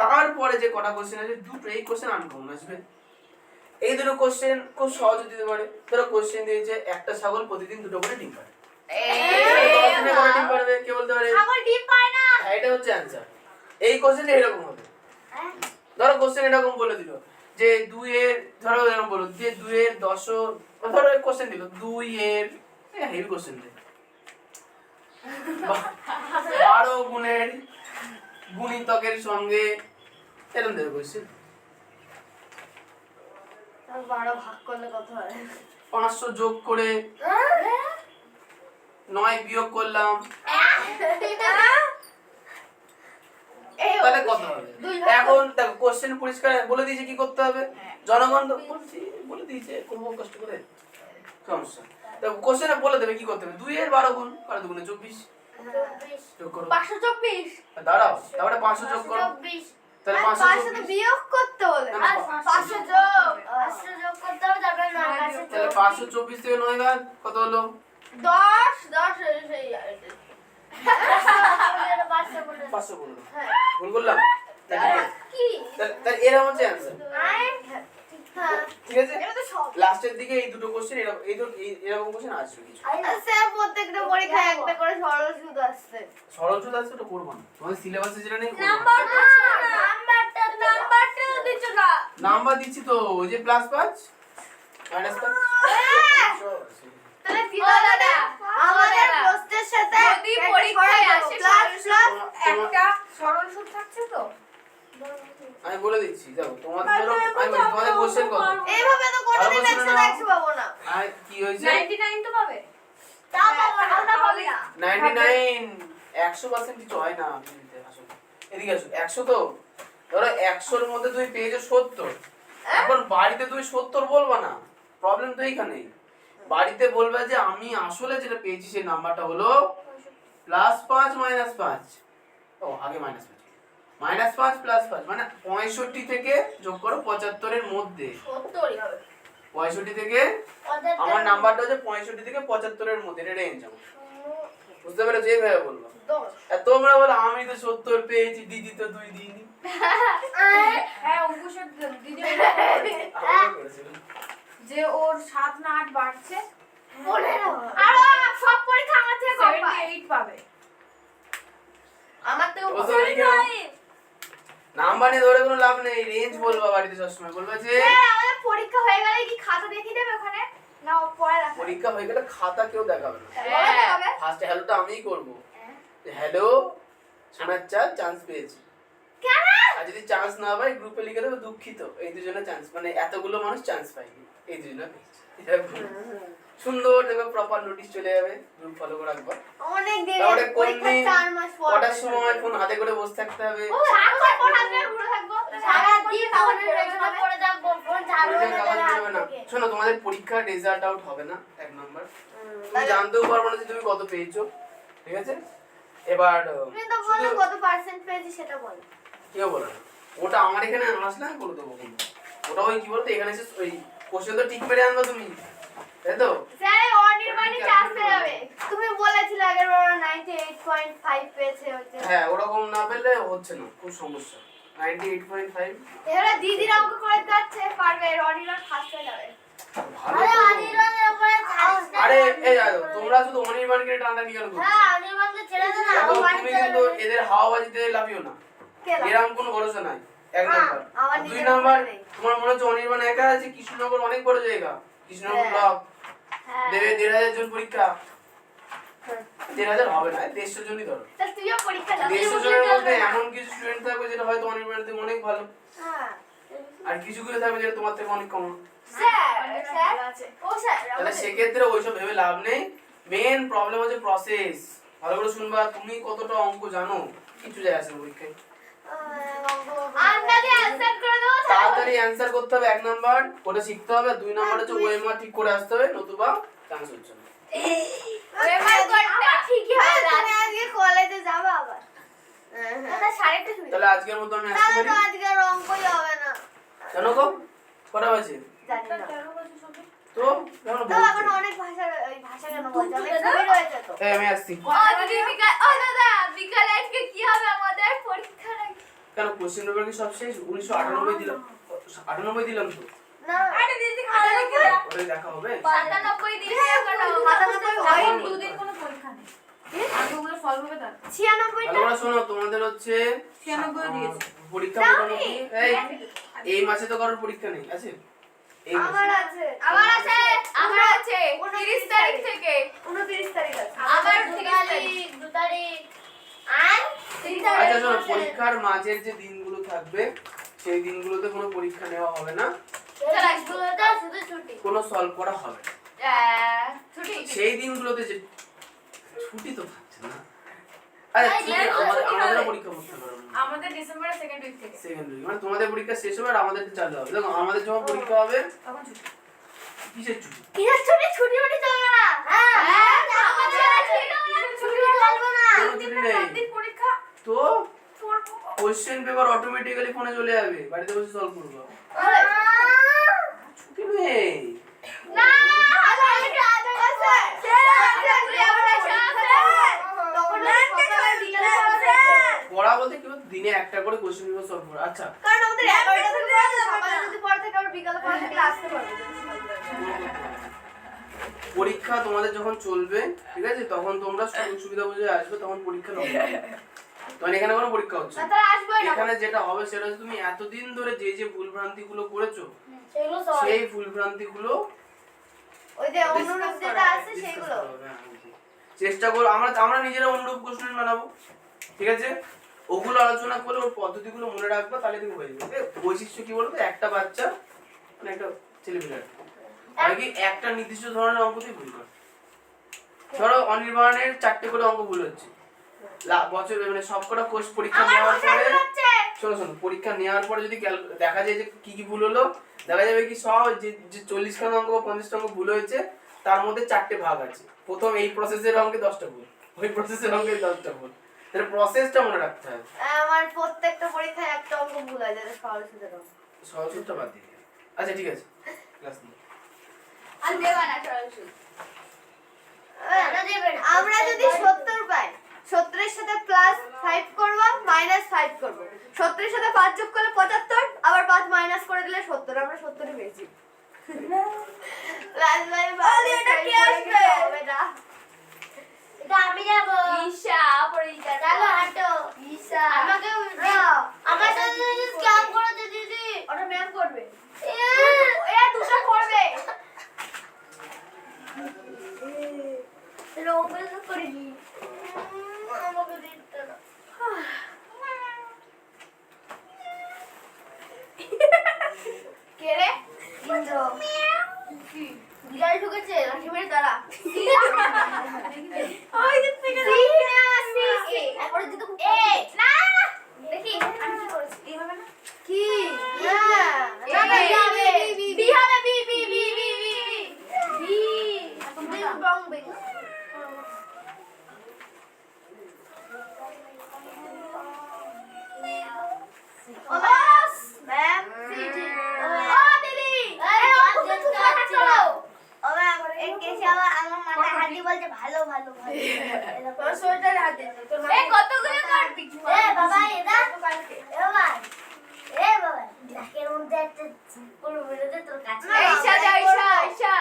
তারপরে যে কটা কোশ্চেন আছে দুটো এই কোশ্চেন আনকমন আসবে। এই দুটো কোশ্চেন খুব সহজে দিতে পারে। ধরো কোশ্চেন দিয়েছে একটা ছাগল প্রতিদিন 2টো করে ডিম পাড়ে, 10 দিনে কটা ডিম পাড়বে কে বলতে পারে? ছাগল ডিম পায় না। হ্যাঁ, এটা হচ্ছে অ্যানসার। এই কোশ্চেন এরকম হবে। ধরো কোশ্চেন এরকম বলে দিল যে 2 এর, ধরো এরকম বলো যে 2 এর 10, ধরো কোশ্চেন দিল 2 এর, হেভি কোশ্চেন দিল 12 গুণের গুণিতকের সঙ্গে, এরকম দেবে কোশ্চেন। 12 ভাগ করলে কত হয়? 500 যোগ করে 9 বিয়োগ করলাম, তাহলে কত হবে? এখন দেখো কোশ্চেন পরিষ্কার বলে দিয়েছে কি করতে হবে, জনগণ তো বলে দিয়েছে, করবো কষ্ট করে সমস্যা। দেখো কোশ্চেনে বলে দেবে কি করতে হবে, 2 এর 12 গুণ, 12 গুণে 24 যোগ করো, 524 দাঁড়াও, তারপরে 500 যোগ করো, 524 তাহলে 500 তো 524, বিয়োগ করতে বলে। না, না, 500 যোগ করতে হবে, তারপরে 9 তাহলে 524 থেকে 9 বাদ কত হলো? 10 সেই 500 বললাম, হ্যাঁ ভুল বললাম? কি তাহলে এরা হচ্ছে অ্যানসার, হ্যাঁ ঠিক আছে? এটা তো সব। লাস্টের দিকে এই দুটো কোশ্চেন এরকম কোশ্চেন আসবে কিছু। স্যার প্রত্যেকটা পরীক্ষায় একটা করে সরল সুদ আসছে। সরল সুদ আছে, ওটা করবো না, তোমাদের সিলেবাসে যেটা নেই করবো না। নাম্বার দিচ্ছ না, নাম্বারটাও দিচ্ছ না। নাম্বার দিচ্ছি তো, ওই যে +5 -5 তাহলে দিদা দাদা আমাদের প্রশ্নের সাথে যদি পরীক্ষায় আসে প্লাস একটা সরল সুদ থাকছে তো, আমি বলে দিচ্ছি, দেখো তোমাদের ধরো আমি বলছি, তোমাদের কোশ্চেন কত, এইভাবে তো কোনোদিন ভালো করে 100 পাবো না। আর কি হয়েছে 99 তো পাবে। তা পাবো না, ওটা পাবো না। 99 100% কিছু হয় না পৃথিবীতে আসলে। এদিকে আসো, 100 তো ধরো 100 এর মধ্যে তুমি পেয়েছো 70, এখন বাড়িতে তুমি 70 বলবা না, প্রবলেম তো এইখানেই। বাড়িতে বলবে যে আমি আসলে যেটা পেয়েছি সেই নাম্বারটা হলো +5 -5, ও আগে -5 -5 +5 মানে 65 থেকে যোগ করো 75 এর মধ্যে, 70ই হবে। 65 থেকে আমার নাম্বারটা হচ্ছে 65 থেকে 75 এর মধ্যে, এটা রেঞ্জ আমার, বুঝতে পেরেছো? এইভাবে বলবো। 10 আর তোমরা বলো আমি তো 70 পেয়েছি, দিদি তো 2 দিইনি। হ্যাঁ অঙ্কুশের দিদি আমাকে করেছিল। যে ওর 7 না 8 বাড়ছে, 15 আরো সব পরীক্ষা আমার থেকে কম পায়। 78 পাবে। আমার থেকে ও তো লিখে নাও। নাম্বার নিয়ে ধরে কোনো লাভ নেই, রেঞ্জ বলবা বাড়িতে সবসময়, বলবা যে স্যার আমাদের পরীক্ষা হয়ে গেলে কি খাতা দেখিয়ে দেবে ওখানে, না ও পড়ে রাখবে? পরীক্ষা হয়ে গেলে খাতা কেউ দেখাবে না, বলা দেখাবে? ফার্স্ট হ্যালোটা আমিই করবো, হ্যালো শোনার চান্স পেয়েছি, কেন? আর যদি চান্স না পাই গ্রুপে লিখে দেবো দুঃখিত, এই দুজনে চান্স, মানে এতগুলো মানুষ চান্স পায়নি, এই দুজনে পেয়েছে, এটা বলবো। সুন্দর দেখবে প্রপার নোটিশ চলে যাবে, গ্রুপ ফলো করে রাখবা। অনেক দেরি তারপরে আছে, পরীক্ষা কোনদিন 4 মাস পর। কটার সময় ফোন হাতে করে বসে থাকতে হবে, ও সারা পড়াতে ঘুরে থাকবো, সারা দিন ফোনে রেগুলার পড়ে থাকবো, ফোন চালু হয়ে পরীক্ষার যাবে কাগজ হাত বেরোবে না। থেকে। শোনো তোমাদের পরীক্ষার রেজাল্ট আউট হবে না, 1 নাম্বার তুমি জানতেও পারবে না যে তুমি কত পেয়েছো, ঠিক আছে? এবার তুমি তো বলো কত পার্সেন্ট পেয়েছি সেটা বলো। কেউ বলে না, ওটা আমার এখানে আসলে আমি বলে দেবো, কিন্তু ওটা ওই কি বলতো এখানে এসে ওই কোশ্চেন তো ঠিক মেরে আনবা তুমি, তাই তো? স্যার অনির্বাণী চান্স পেয়ে যাবে, তুমি বলেছিলে আগের বার 98.5 পেয়েছে হচ্ছে। হ্যাঁ, ওরকম না পেলে হচ্ছে না, খুব সমস্যা। 98.5 এবারে দিদির অঙ্ক করে যাচ্ছে, পারবে, অনির্বাণ ফার্স্ট হয়ে যাবে। ভালো তো। আরে এই দেখো, তোমরা শুধু অনির্বাণকে টানাটানি কেন করছো? অনির্বাণকে ছেড়ে দে না, দেখো, ও বাড়ি তুমি চলে কিন্তু যাবে। এদের হাওয়াবাজিতে লাভিও না, কে লাভ? এরকম কোনো ভরসা নাই। 1 হ্যাঁ, নাম্বার, আমার 2 নিজের নাম্বার, উপরে নেই। তোমার মনে হচ্ছে অনির্বাণ একা আছে, কৃষ্ণনগর অনেক বড় জায়গা, কৃষ্ণনগর হ্যাঁ। ব্লক হ্যাঁ। দেবে 1,500 জন পরীক্ষা, 1,500 হবে না, 150 জনই ধরো। তা তুইও পরীক্ষা দাও। 150 জনের মধ্যে এমন কিছু স্টুডেন্ট থাকবে যেটা হয়তো অনির্বাণ থেকে অনেক ভালো, হ্যাঁ। আর কিছু কিছু থাকবে যেটা তোমার থেকে অনেক কম। স্যার, স্যার, ও স্যার, তাহলে আমাদের- সেক্ষেত্রে ওইসব ভেবে লাভ নেই, মেন প্রবলেম হচ্ছে প্রসেস। ভালো করে শুনবা, তুমি কতটা অঙ্ক জানো কিছু যায় আসে না পরীক্ষায়, আন্দাজে অ্যানসার করে দেবো তাড়াতাড়ি অ্যান্সার করতে হবে 1 নাম্বার, ওটা শিখতে হবে। 2 নাম্বার হচ্ছে ওএমআর ঠিক করে আসতে হবে, নতুবা চান্স হচ্ছে না। ওয়েমার কোডটা ঠিকই হবে। তুমি আজকে কলেজে যাবে আবার? দাদা 8:30 শুনি তাহলে আজকের মতো আমি আসতে তাহলে পারি? তো আজকে আর অঙ্কই হবে না। কেন গো? কটা বাজে? জানি না। তো কেন তো এখন বলছো? অনেক ভাষা ওই ভাষা কেন বলছো? অনেক ছবি রয়েছে তো। এই আমি আসছি। দাদা বিকালে আজকে কি হবে আমাদের পরীক্ষা নাকি? কেন কোশ্চেন পেপার কি সব শেষ? 1998 দিলাম, 98 দিলাম তো। না আরে দিদি খাওয়া লাগে না ওটাই দেখা হবে। 97 দিন এখন 97 হয়নি। দুদিন কোনো পরীক্ষা নেই। আগুগুলো সলভ হবে তার। 96 ভালো করে শোনো, তোমাদের হচ্ছে 96 দিয়েছে। পরীক্ষা মোটামুটি এই মাসে তো কারোর পরীক্ষা নেই আছে? এই মাসে আমার আছে। আমার আছে, আমার আছে 30 তারিখ থেকে। 29 তারিখ আছে। আমার 30 তারিখ। 2 তারিখ। আর 3 তারিখ। আচ্ছা শোনো, পরীক্ষার মাঝের যে দিনগুলো থাকবে সেই দিনগুলোতে কোনো পরীক্ষা নেওয়া হবে না, স্কুলটা শুধু ছুটি। কোনো সলভ করা হবে না। ছুটি। সেই দিনগুলোতে যে ছুটি তো থাকছে না। আচ্ছা ছুটি আমাদের পরীক্ষা করতে পারবো না। আমাদের ডিসেম্বরের সেকেন্ড উইক থেকে। সেকেন্ড উইক মানে তোমাদের পরীক্ষা শেষ হবে আর আমাদের চালু হবে। দেখো আমাদের যখন পরীক্ষা হবে তখন ছুটি। কিসের ছুটি? কিসের ছুটি? ছুটি ছুটি চলবে না। হ্যাঁ আমাদের ছুটি চলবে না। কোনো ছুটি নেই। 4 দিন পরীক্ষা। তো কোশ্চেন পেপার অটোমেটিক্যালি ফোনে চলে যাবে, বাড়িতে বসে সলভ করবো। ছুটি নেই। না আমি আগে আছে। তখন সকালে বিকেলে আছে। পড়া বলতে কি বলতো, দিনে একটা করে কোশ্চেন পেপার সলভ করা। আচ্ছা কারণ আমাদের 11টা থেকে পড়া আছে, সকালে যদি পড়া থাকে আবার বিকালে পড়া থাকলে আসতে পারবে। পরীক্ষা তোমাদের যখন চলবে ঠিক আছে, তখন তোমরা সুযোগ সুবিধা বুঝে আসবে, তখন পরীক্ষা নেবে। তখন এখানে কোনো পরীক্ষা হচ্ছে না না। তারা আসবেই না। এখানে যেটা হবে সেটা হচ্ছে তুমি এতদিন ধরে যে যে ভুলভ্রান্তি গুলো করেছো সেগুলো সব সেই ভুলভ্রান্তি গুলো ওই যে অনুরূপ যেটা আছে সেগুলো। চেষ্টা করো, আমরা নিজেরা অনুরূপ কোশ্চেন বানাবো ঠিক আছে, ওগুলো আলোচনা করে ওর পদ্ধতিগুলো মনে রাখবা, তাহলে তুমি হয়ে যাবে। বৈশিষ্ট্য কি বলতো, একটা বাচ্চা মানে একটা ছেলেপিলে আর কি একটা নির্দিষ্ট ধরনের অঙ্কতেই ভুল করে। ধরো অনির্বাণের 4টে করে অঙ্ক ভুল হচ্ছে বছর মানে সবকটা কোর্স পরীক্ষা নেওয়ার পরে, শোনো পরীক্ষা নেওয়ার পরে যদি দেখা যায় যে কি কি ভুল হলো, দেখা যাবে কি সব যে 40খানা অঙ্ক বা 50টা অঙ্ক ভুল হয়েছে তার মধ্যে 4টে ভাগ আছে। প্রথম এই প্রসেসের অঙ্কে 10টা ভুল, ওই প্রসেসের অঙ্কে 10টা ভুল। তাহলে প্রসেসটা মনে রাখতে হবে। আমার প্রত্যেকটা পরীক্ষায় একটা অঙ্ক ভুল হয় যেটা সহজ সুদের অঙ্ক। সহজ সূত্রটা বাদ দিয়ে দিও। আচ্ছা ঠিক আছে ক্লাস নিয়ে আর দেবা না সরাসরি। আমরা যদি 70 পাই, 70 এর সাথে +5 করব, -5 করব। 70 এর সাথে 5 যোগ করলে 75, আবার 5 মাইনাস করে দিলে 70। আমরা 70 পেয়েছি। এটা কে আসবে? এটা আমি যাব। ঈশা পরীক্ষা। চলো হাঁটো। ঈশা আমাকে আমার সাথে স্ক্যাম করেছে দিদি। ওটা ম্যাম করবে। এরা দুটো করবে। রোবল তো করিনি। আমাকে দিতে না। কে রে? ইন্দ্র। বিড়াল ঢুকেছে, লাঠি মেরে দাঁড়া। ওই যে থেকে একবার যদি এ না দেখি আমি কি করেছি এইভাবে না। কি না না বি হবে বি হবে B B B B B B wrong B ওস ম্যাম সিটি ও দিদি এই অঙ্ক তো থাকলো ও ম্যাম এক কেসে আমার মাথায় হাতি বলছে ভালো ভালো ভালো তোর সোয়েটার হাতে তোর এই কতগুলো করবি? এ বাবা এদা এ বাবা এ বাবা নাকের মধ্যে একটা পুরো বেরোতে তোর কাছে ঈশা যা ঈশা ঈশা।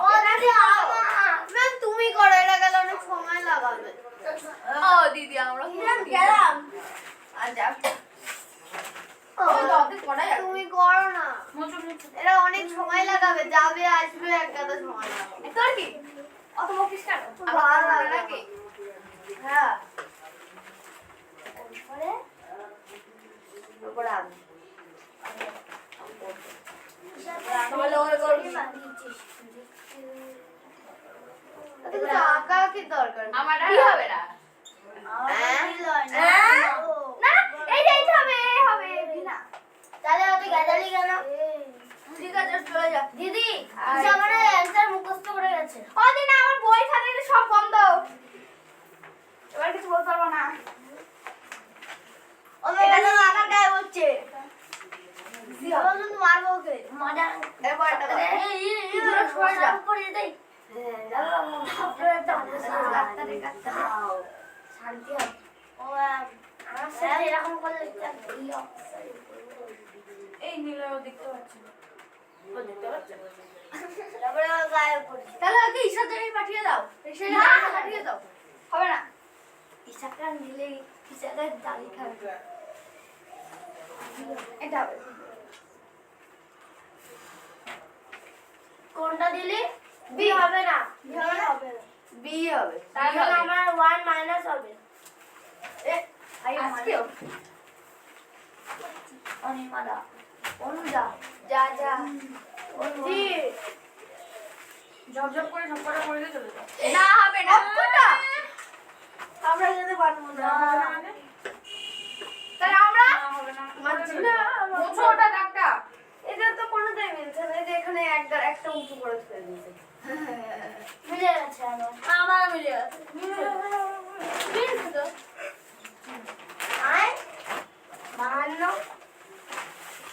ও দিদি ম্যাম তুমি করো, এটা গেলে অনেক সময় লাগাবে। ও দিদি আমরা গেলাম আচ্ছা। ও দাদি পড়া তুমি করো না, এটা অনেক সময় লাগাবে, যাবে আসবে এক গাদা সময় লাগাবে। তোর কি? অত বকিস কেন? ভালো ভালো লাগে। লাগে। হ্যাঁ তারপরে আমি আঁকা কি দরকার? আমার আর হবে না। না এই যে তুই গাজালি কেন? ঠিক আছে চলে যা দিদি আমার অ্যানসার মুখস্থ করে গেছে। ওদিন আমার বই খাতা সব বন্ধ, এবার কিছু বলতে পারবো না। এটা তো আমার গায়ে বলছে। আমার কিন্তু মারবো ওকে। মজা এবার এটা বল। এই সরে যা করে দেই। আপনারা একটা ডাক্তারে শান্তি হবে। ও আমার সাথে এরকম করলে এই নীলা দেখতে পাচ্ছি না। ও দেখতে পাচ্ছে না। তারপরে আমার গায়ে পড়ছে। তাহলে ওকে ঈশার জায়গায় পাঠিয়ে দাও, ঈশার না। জায়গায় পাঠিয়ে দাও। হবে না। ইসাকা নিলে ইসাকা দালি খাবে। এটা হবে। কোনটা দিলি? বি হবে না। বি হবে না। বি হবে। তাহলে আমার 1 মাইনাস হবে। আজকেও অনিমাদা অনুজা যা যা জি ঝপঝপ করে ঝপকটা করে দিয়ে চলে যাও। না হবে না। আমরা যেতে পারবো না। তাহলে আমরা হবে না। মানছি না। মুছো ওটা দাগটা। এটা তো কোনোটাই মিলছে না। এই যে এখানে একটা উঁচু করে ফেলে দিয়েছে। মিলে গেছে আমার। আমার মিলে গেছে। মিলছে তো। আয় বাহান্ন।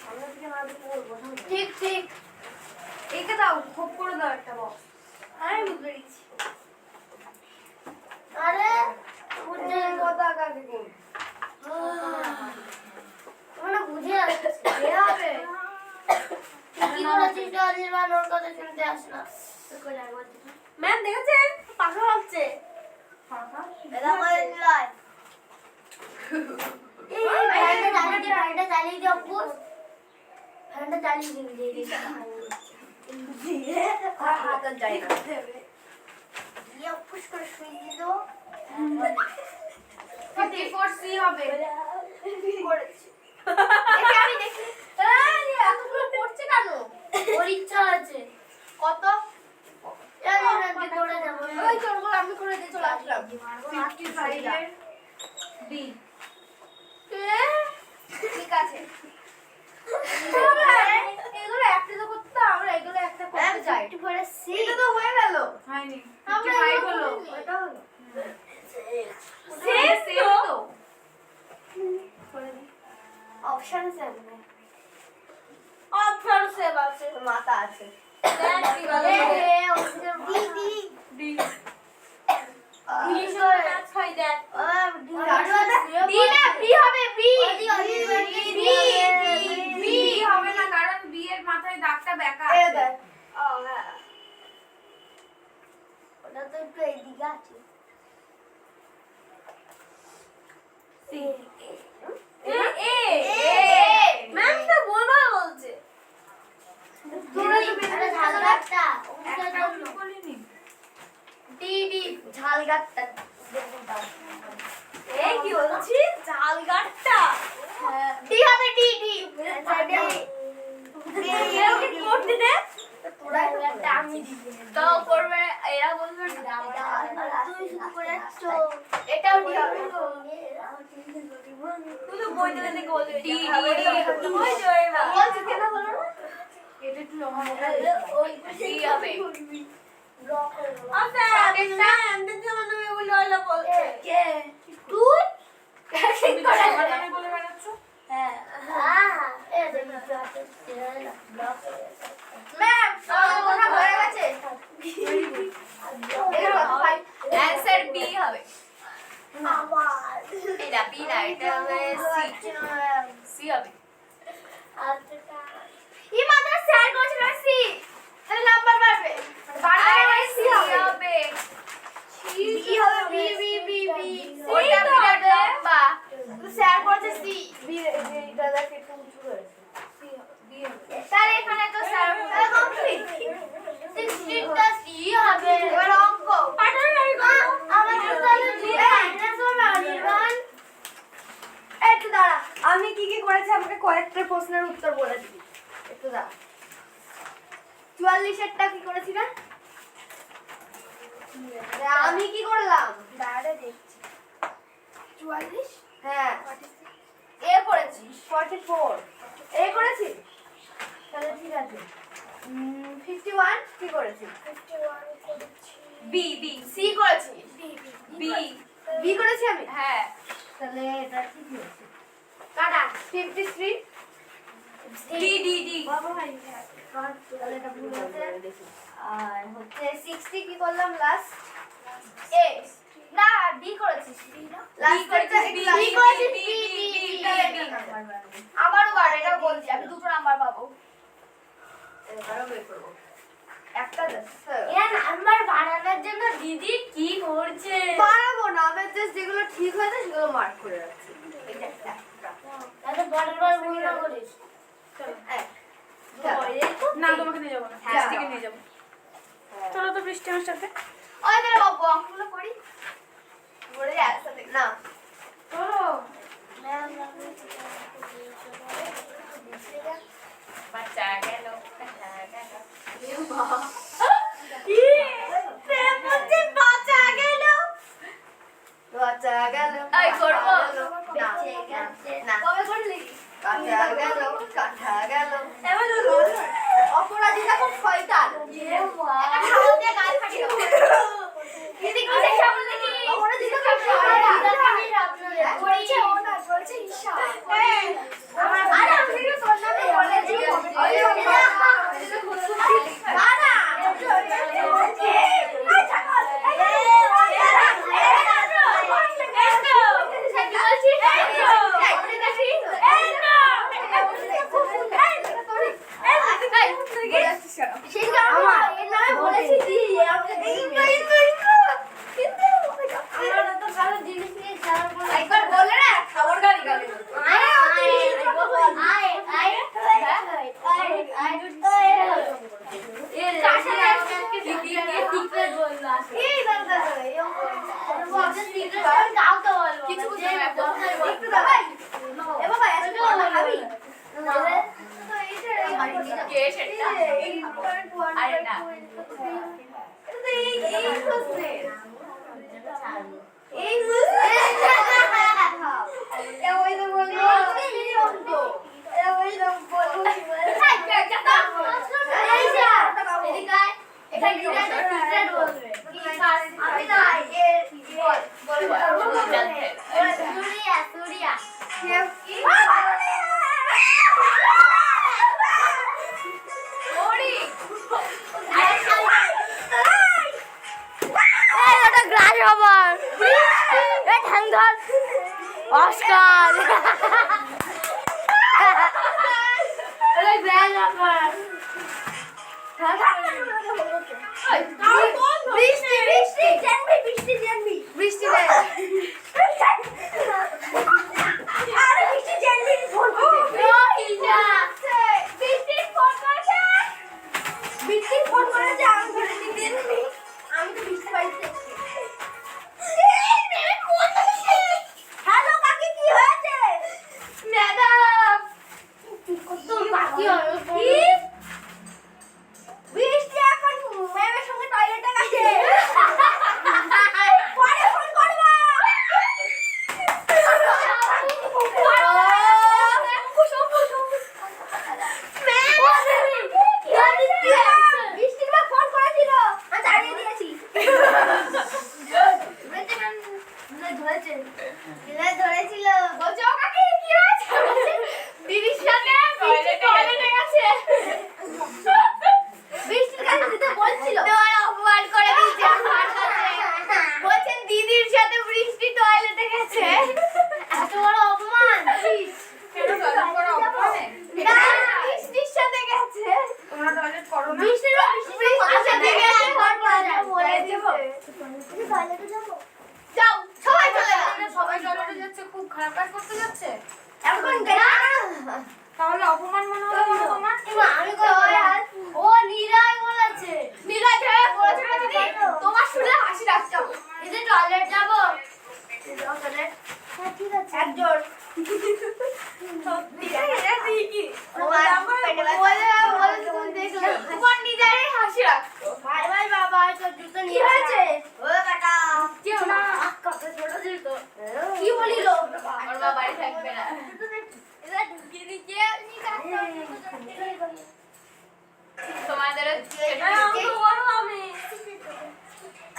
আমরা থেকে না দিতে বলবো না। ঠিক ঠিক একে দাও, খুব করে দাও একটা বক্স। আমি বুঝতে পেরেছি। আরে বুঝে কথা কাকে কোন? মানে বুঝে আসছে এ হবে কি করেছিস তো অনির্বাণ ওর কথা শুনতে আস না তুই কই যাবো ম্যাম দেখেছেন পাখা ভাবছে। এটা করে দিলাই এই ফ্যানটা চালিয়ে দিও পুষ ফ্যানটা চালিয়ে দিবি আর হাতের জায়গা। ইয়ে পুষ করে শুয়ে দিল 54C হবে। করেছি দেখি আমি দেখি। এই এতগুলো পড়ছে কেন? ওর ইচ্ছা আছে কত? জানি না কি করে যাবো ওই তো ওগুলো আমি করে দিয়ে চলে আসলাম। 55 এর D। ঠিক আছে। এগুলো একটা তো করতে, আমরা এগুলো একটা করতে চাই। পরে সি এটা তো হয়ে গেল। হয়নি। আমরা 55 হলো। এটা হলো সেম তো। অপশন সেভ অপশন সেভ আছে। মাথা আছে। দেখ কি বলে। দিদি ডি। ভীষণ ম্যাচ হয় দেখ। ডি না বি হবে বি। বি হবে না কারণ বি এর মাথায় দাগটা বেঁকা আছে। ওটা তো একটু এইদিকে আছে এ ম্যাম তো বলবা বলছে। ঝালগাটটা একটা কি বলিনি? ডি ডি ঝালগাটটা এই কি বলছি জালগাটটা। ডি হবে ডি ডি এও কি করতে দে। আমি তো করবে এরা বলবে তুই শুধু করে এটাও ডি হবে তুই তো বই দিলে দেখে বলবি ডি, ডি, ওই যে ওই মা। বলছি কেন হলো না এটা একটু লম্বা হবে। ডি হবে। আচ্ছা ম্যাম দেখতে মনে হয় ওই লয়লা বলছে। কে তুই তুমি তো সমাধানে বলে বেড়াচ্ছ। ম্যাম আমার কথা হয়ে গেছে। অ্যানসার বি হবে। এটা বি না, এটা হবে সি। সি হবে। এই মাত্র স্যার করেছিল সি তাহলে নাম্বার বাড়বে বারবার সি হবে। বি হবে বি বি বি বি ওটা বিরাট লম্বা। স্যার করেছে সি এটা দেখ একটু উঁচু হয়েছে। তাহলে এখানে তো স্যার কমপ্লিট 16টা সি হবে এবার অঙ্ক। পাঠান আমি করব। আমার তো তাহলে 2 মাইনাস হবে অনির্বাণ একটু দাঁড়া, আমি কি কি করেছি আমাকে কয়েকটা প্রশ্নের উত্তর বলে দিবি। একটু দাঁড়া। 44 এরটা কি করেছিস? আমি কি করলাম? দাঁড়া দেখছি 44 হ্যাঁ এ করেছিস 44 এ করেছি তাহলে ঠিক আছে 51 কি করেছি 51 করেছি বি বি সি করেছি বি বি করেছি আমি হ্যাঁ তাহলে এটা ঠিক হয়েছে কাটা 53 ডি ডি ডি বাবা ভাই তাহলে এটা ভুল হয়েছে আর হচ্ছে 60 কি করলাম লাস্ট এ না ডি করেছিস ডি না লাস্ট করেছিস, করতে B, বি B, করেছিস B, B B, B B, B B, আমারও বার এটা বলছি আমি দুটো নাম্বার পাবো এবারও বের করবো একটা যাচ্ছে এ নাম্বার বাড়ানোর জন্য দিদি কি করছে বাড়াবো না আমি জাস্ট যেগুলো ঠিক হয়েছে সেগুলো মার্ক করে রাখছি এই যে একটা তাহলে বারবার ভুল না করিস না তোমাকে নিয়ে যাবো না হ্যাঁ। বৃষ্টিকে নিয়ে যাবো চলো তো বৃষ্টি আমার সাথে ওই তাহলে বাবু অঙ্কগুলো করি বলে যায় একসাথে না চলো বাচ্চা গেল বাঁচা গেল এই করবো। না না কবে করলি কাটা গেল কাটা গেল অপরাধী দেখো শয়তান একটা খাওয়া দিয়ে গাল ফাটিয়ে দেবো দিদি কিসের সামনে দেখি অপরাধী দেখো শয়তান বলছে ও না বলছে ঈশা আরে আমি তো তোর নামে বলেছি দাদা একবার বললে না খাবার গালি গালি কিছু বুঝতে কে সেটা আরে না অস্কার বৃষ্টি বৃষ্টি জানবি বৃষ্টি জানবি বৃষ্টি নেই আরে বৃষ্টি জানবি ফোন বৃষ্টি ফোন করেছে আমি ধরে নিতে আমি তো বৃষ্টি বাড়িতে হ্যালো কাকি কি হয়েছে ম্যাডাম কত বাকি হলো কি বৃষ্টি এখন ম্যামের সঙ্গে টয়লেটে গেছে পরে ফোন করব বৃষ্টির মা ফোন করেছিল আমি দাঁড়িয়ে দিয়েছি ধরেছিল বলছে ও কাকি কি হয়েছে দিদির সাথে টয়লেটে গেছে বৃষ্টির কাছে দিতে বলছিল তোমার অপমান করে দিয়েছে আমার কাছে বলছেন দিদির সাথে বৃষ্টি টয়লেটে গেছে এত বড় অপমান কেন টয়লেট করে অপমানে না বৃষ্টির সাথে গেছে তোমরা টয়লেট করো না বৃষ্টির সাথে গেছে ঘর করা যায় বলেছে টয়লেটে যাব যাও সবাই চলে যাও সবাই টয়লেটে যাচ্ছে খুব খারাপ কাজ করতে যাচ্ছে এখন গেলা তাহলে অপমান মনে হলো তোমার আমি কই ও নীলাই বলেছে নীলা ছেড়ে বলেছে না দিদি তোমার শুনে হাসি রাখছো এই যে টয়লেট যাব টয়লেট হ্যাঁ ঠিক আছে একজন তোমার নিজেরই হাসি রাখছো ভাই ভাই বাবা তোর জুতো কি হয়েছে ও কাকা কেউ না কত ছোট জুতো কি বলিল আমার মা বাড়ি থাকবে না এটা ঢুকিয়ে দিচ্ছে এটা অঙ্ক বড় আমি।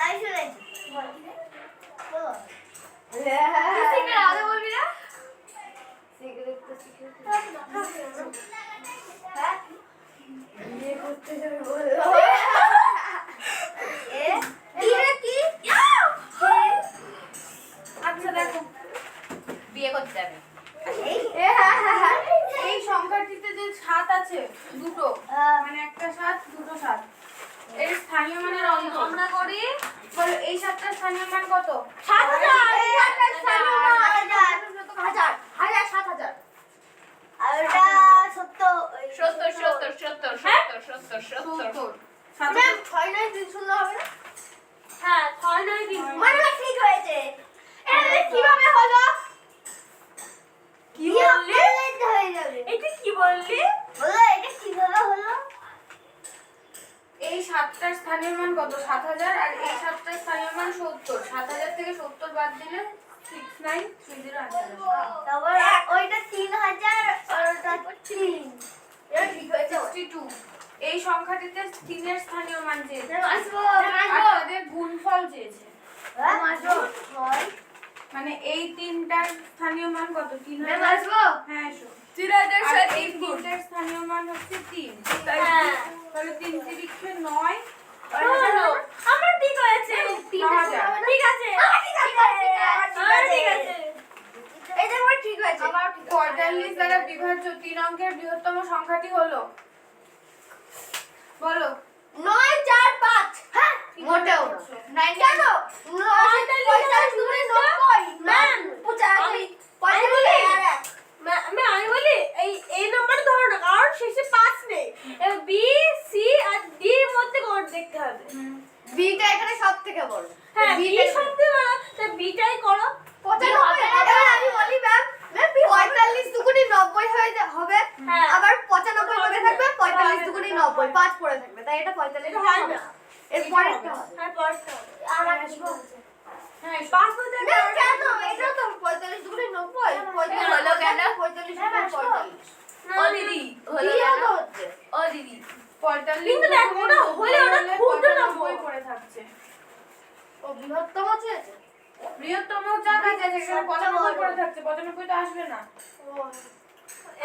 আমি শুনেছি বলো সিক্রেট আগে বলবি না? সিগারেট তো সিগারেট হ্যাঁ? বিয়ে করতে যাবে বললো এ কি রে কি আচ্ছা দেখো, বিয়ে করতে যাবে। এই এই সংখ্যাটিতে যে 7 আছে দুটো, মানে একটা 7 দুটো 7, এর স্থানীয় মানের অঙ্ক আমরা করি বলো। এই 7টার স্থানীয় মান কত? 7000। আর ওটা সত্য 70 70 70 70 70 ম্যাম 6930 হবে না হ্যাঁ 6930। মানে ঠিক হয়েছে এটা কিভাবে হলো কি বললি? হয়ে যাবে এটা কি বললি? বলো এটা কিভাবে হলো এই 7টার স্থানীয় মান কত? 7000। আর এই 7টার স্থানীয় মান 70। 7000 থেকে 70 বাদ দিলে 6930 আনসার। তারপর ওইটা 3000 আর ওটা 3 এটা ঠিক হয়েছে 62। এই সংখ্যাটিতে 3 এর স্থানীয় মান চেয়েছে আসবো আর তাদের গুণফল চেয়েছে। আসবো হয় মানে এই তিনটার স্থানীয় মান কত? 3000। ম্যাম আসবো হ্যাঁ এসো। 3000 আর সাথে এই তিনটার স্থানীয় মান হচ্ছে 3। তাই হ্যাঁ। তাহলে 3 তিরিক্ষে 9। হলো। আমার ঠিক হয়েছে। 9000। ঠিক আছে। ঠিক আছে আমার ঠিক আছে। এটা আমার ঠিক হয়েছে 45 দ্বারা বিভাজ্য 3 অঙ্কের বৃহত্তম সংখ্যাটি হলো, বলো। 945 হ্যাঁ মোটেও না কেন 45 গুণে 90 ম্যাম 45 বলি আমি বলি এই নাম্বার ধরো না, কারণ শেষে 5 নেই। বি সি আর ডি এর মধ্যে কোড দেখতে হবে। বিটা এখানে সবথেকে বড় হ্যাঁ বি সবচেয়ে বড়, তাই বিটাই করো। 95 এবার আমি বলি ম্যাম 45 দুগুণে 90 হয়ে হবে হ্যাঁ। আবার 95 পড়ে থাকবে 45 দুগুণে 90 5 পড়ে থাকবে তাই এটা 45 এটা হয় না। এর পরেরটা হবে হ্যাঁ পড়তে হবে। আমার ঠিক হয়েছে হ্যাঁ 5 মধ্যে ম্যাম কেন এটা তো 45 দুগুণে 90 45 হলো কেন? 45 দুগুণে 45 ও দিদি হলো কেন হচ্ছে ও দিদি 45 কিন্তু দেখো, ওটা হলে ওটা খুঁজতে না 95 পড়ে থাকছে। ও বৃহত্তম চেয়েছে বৃহত্তম যা কাছে আছে সেখানে 95 পড়ে থাকছে। 95 তো আসবে না।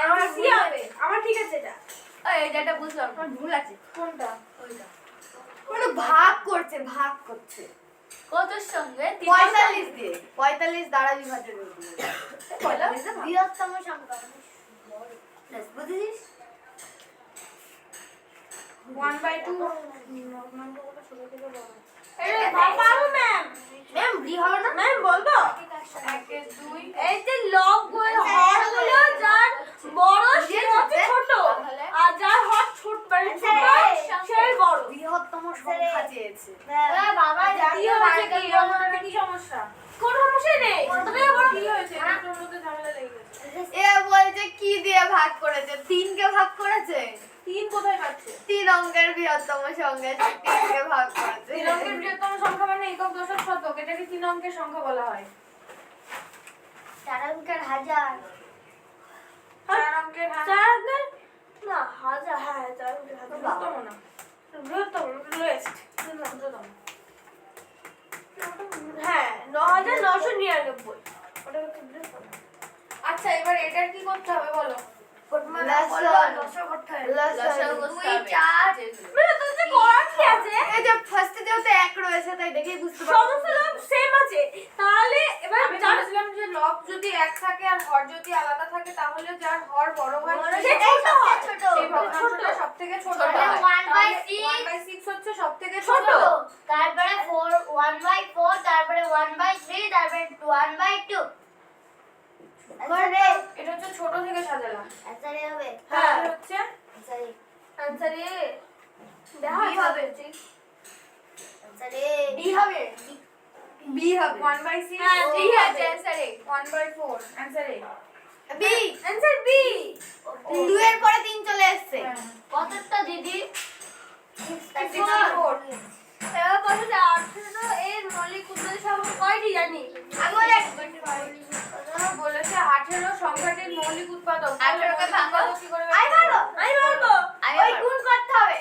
আমার সি হবে। আমার ঠিক আছে এটা। এই যেটা বুঝলাম আমার ভুল আছে কোনটা? ওইটা। মানে ভাগ করছে কতর সঙ্গে 45 দিয়ে 45 দ্বারা বিভাজ্য বৃহত্তম সংখ্যা বুঝেছিস 1/2 পারো ম্যাম। ম্যাম বি হবে না ম্যাম বলবো 1 2 এই যে লব হরগুলো যার বড় সে হচ্ছে ছোট, আর যার হর ছোট মানে ছোট সেই বড়। বৃহত্তম সংখ্যা চেয়েছে বাবা জানি কি হয়েছে? কি আমার কি সমস্যা? কোনো সমস্যা নেই, ছোট থেকে বড় কি হয়েছে? দুটোর মধ্যে ঝামেলা লেগে গেছে। এ বলছে কি দিয়ে ভাগ করেছে 3 কে ভাগ করেছে 3 কোথায় পাচ্ছে? 3 অঙ্কের বৃহত্তম সংখ্যা 3 কে ভাগ করেছে 3 অঙ্কের বৃহত্তম সংখ্যা মানে একক দশক শতক, এটাকে 3 অঙ্কের সংখ্যা বলা হয়। 4 অঙ্কের হাজার 4 অঙ্কের চার অঙ্কের না হাজার, হ্যাঁ চার অঙ্কের হাজার বৃহত্তম না, বৃহত্তম লোয়েস্ট। ক্ষুদ্রতম। হ্যাঁ 9999 ওটা হচ্ছে বৃহত্তম। আচ্ছা এবার এটার কি করতে হবে বলো? লসাগু করতে হবে মানে তোর যে করার কি আছে? এই যে ফার্স্টে যেহেতু 1 রয়েছে তাই দেখেই বুঝতে সমস্ত পারছি লোক সেম আছে, তাহলে এবার আমি বলেছিলাম যে লব যদি 1 থাকে আর হর যদি আলাদা থাকে তাহলে যার হর বড় হয় সে ছোট হয়। সেই ভগ্নাংশটা সবথেকে ছোট হয়। তাহলে 1/6 1/6 হচ্ছে সবথেকে ছোট। ছোট। তারপরে 1/4 তারপরে 1/3 তারপরে 1/2 এটা হচ্ছে ছোট থেকে সাজালাম। আনসারে হবে হ্যাঁ। তাহলে হচ্ছে আনসারে আনসার এ দেখা বি হবে যাবে। আনসারে বি হবে বি হবে 1/6 হ্যাঁ, বি ঠিক আছে আছে। অ্যানসারে 1/4 অ্যানসারে। B answer B. 2 এর পরে 3 চলে আসছে কতটা দিদি? 64 এবার বলো যে 18 এর মৌলিক উৎপাদক সংখ্যা কয়টি জানি? আমি বলে বলেছে 18 সংখ্যাটির মৌলিক উৎপাদক। 18 কে মৌলিক ভাঙো। উৎপাদক কি করে আই ভালো আমি বলবো ওই গুণ করতে হবে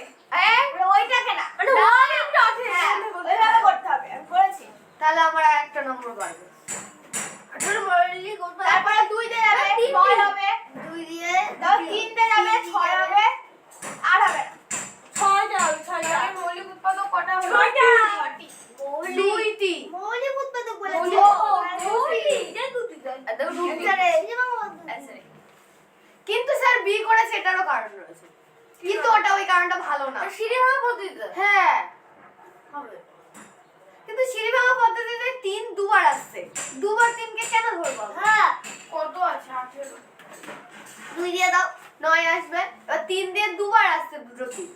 দুবার 3কে কেন ধরবো? হ্যাঁ কত আছে 18? 2 দিয়ে দাও 9 আসবে। এবার 3 দিয়ে দুবার আসছে দুটো 3।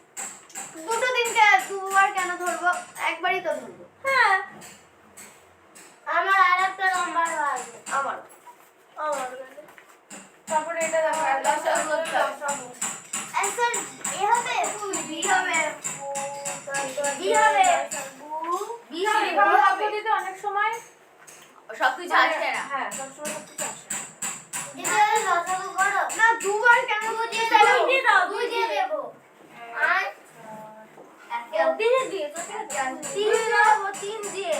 দুটো 3কে দুবার কেন ধরবো? একবারই তো ধরবো। হ্যাঁ আমার আরেকটা নাম্বার আছে আমার তারপরে এটা দেখো আর লসাগু করতে হবে। অ্যানসার এ হবে বি হবে বি হবে বি হবে এইভাবে পদ্ধতিতে অনেক সময় সবকিছু আসে না। হ্যাঁ সবসময় সবকিছু আসে না। এটা লসাগু করো না দুবার কেন দিয়ে ধরবো? দাও দুই দিয়ে দাও দুই দিয়ে দেবো আর দিয়ে দিয়ে তো 3 দেবো 3 দিয়ে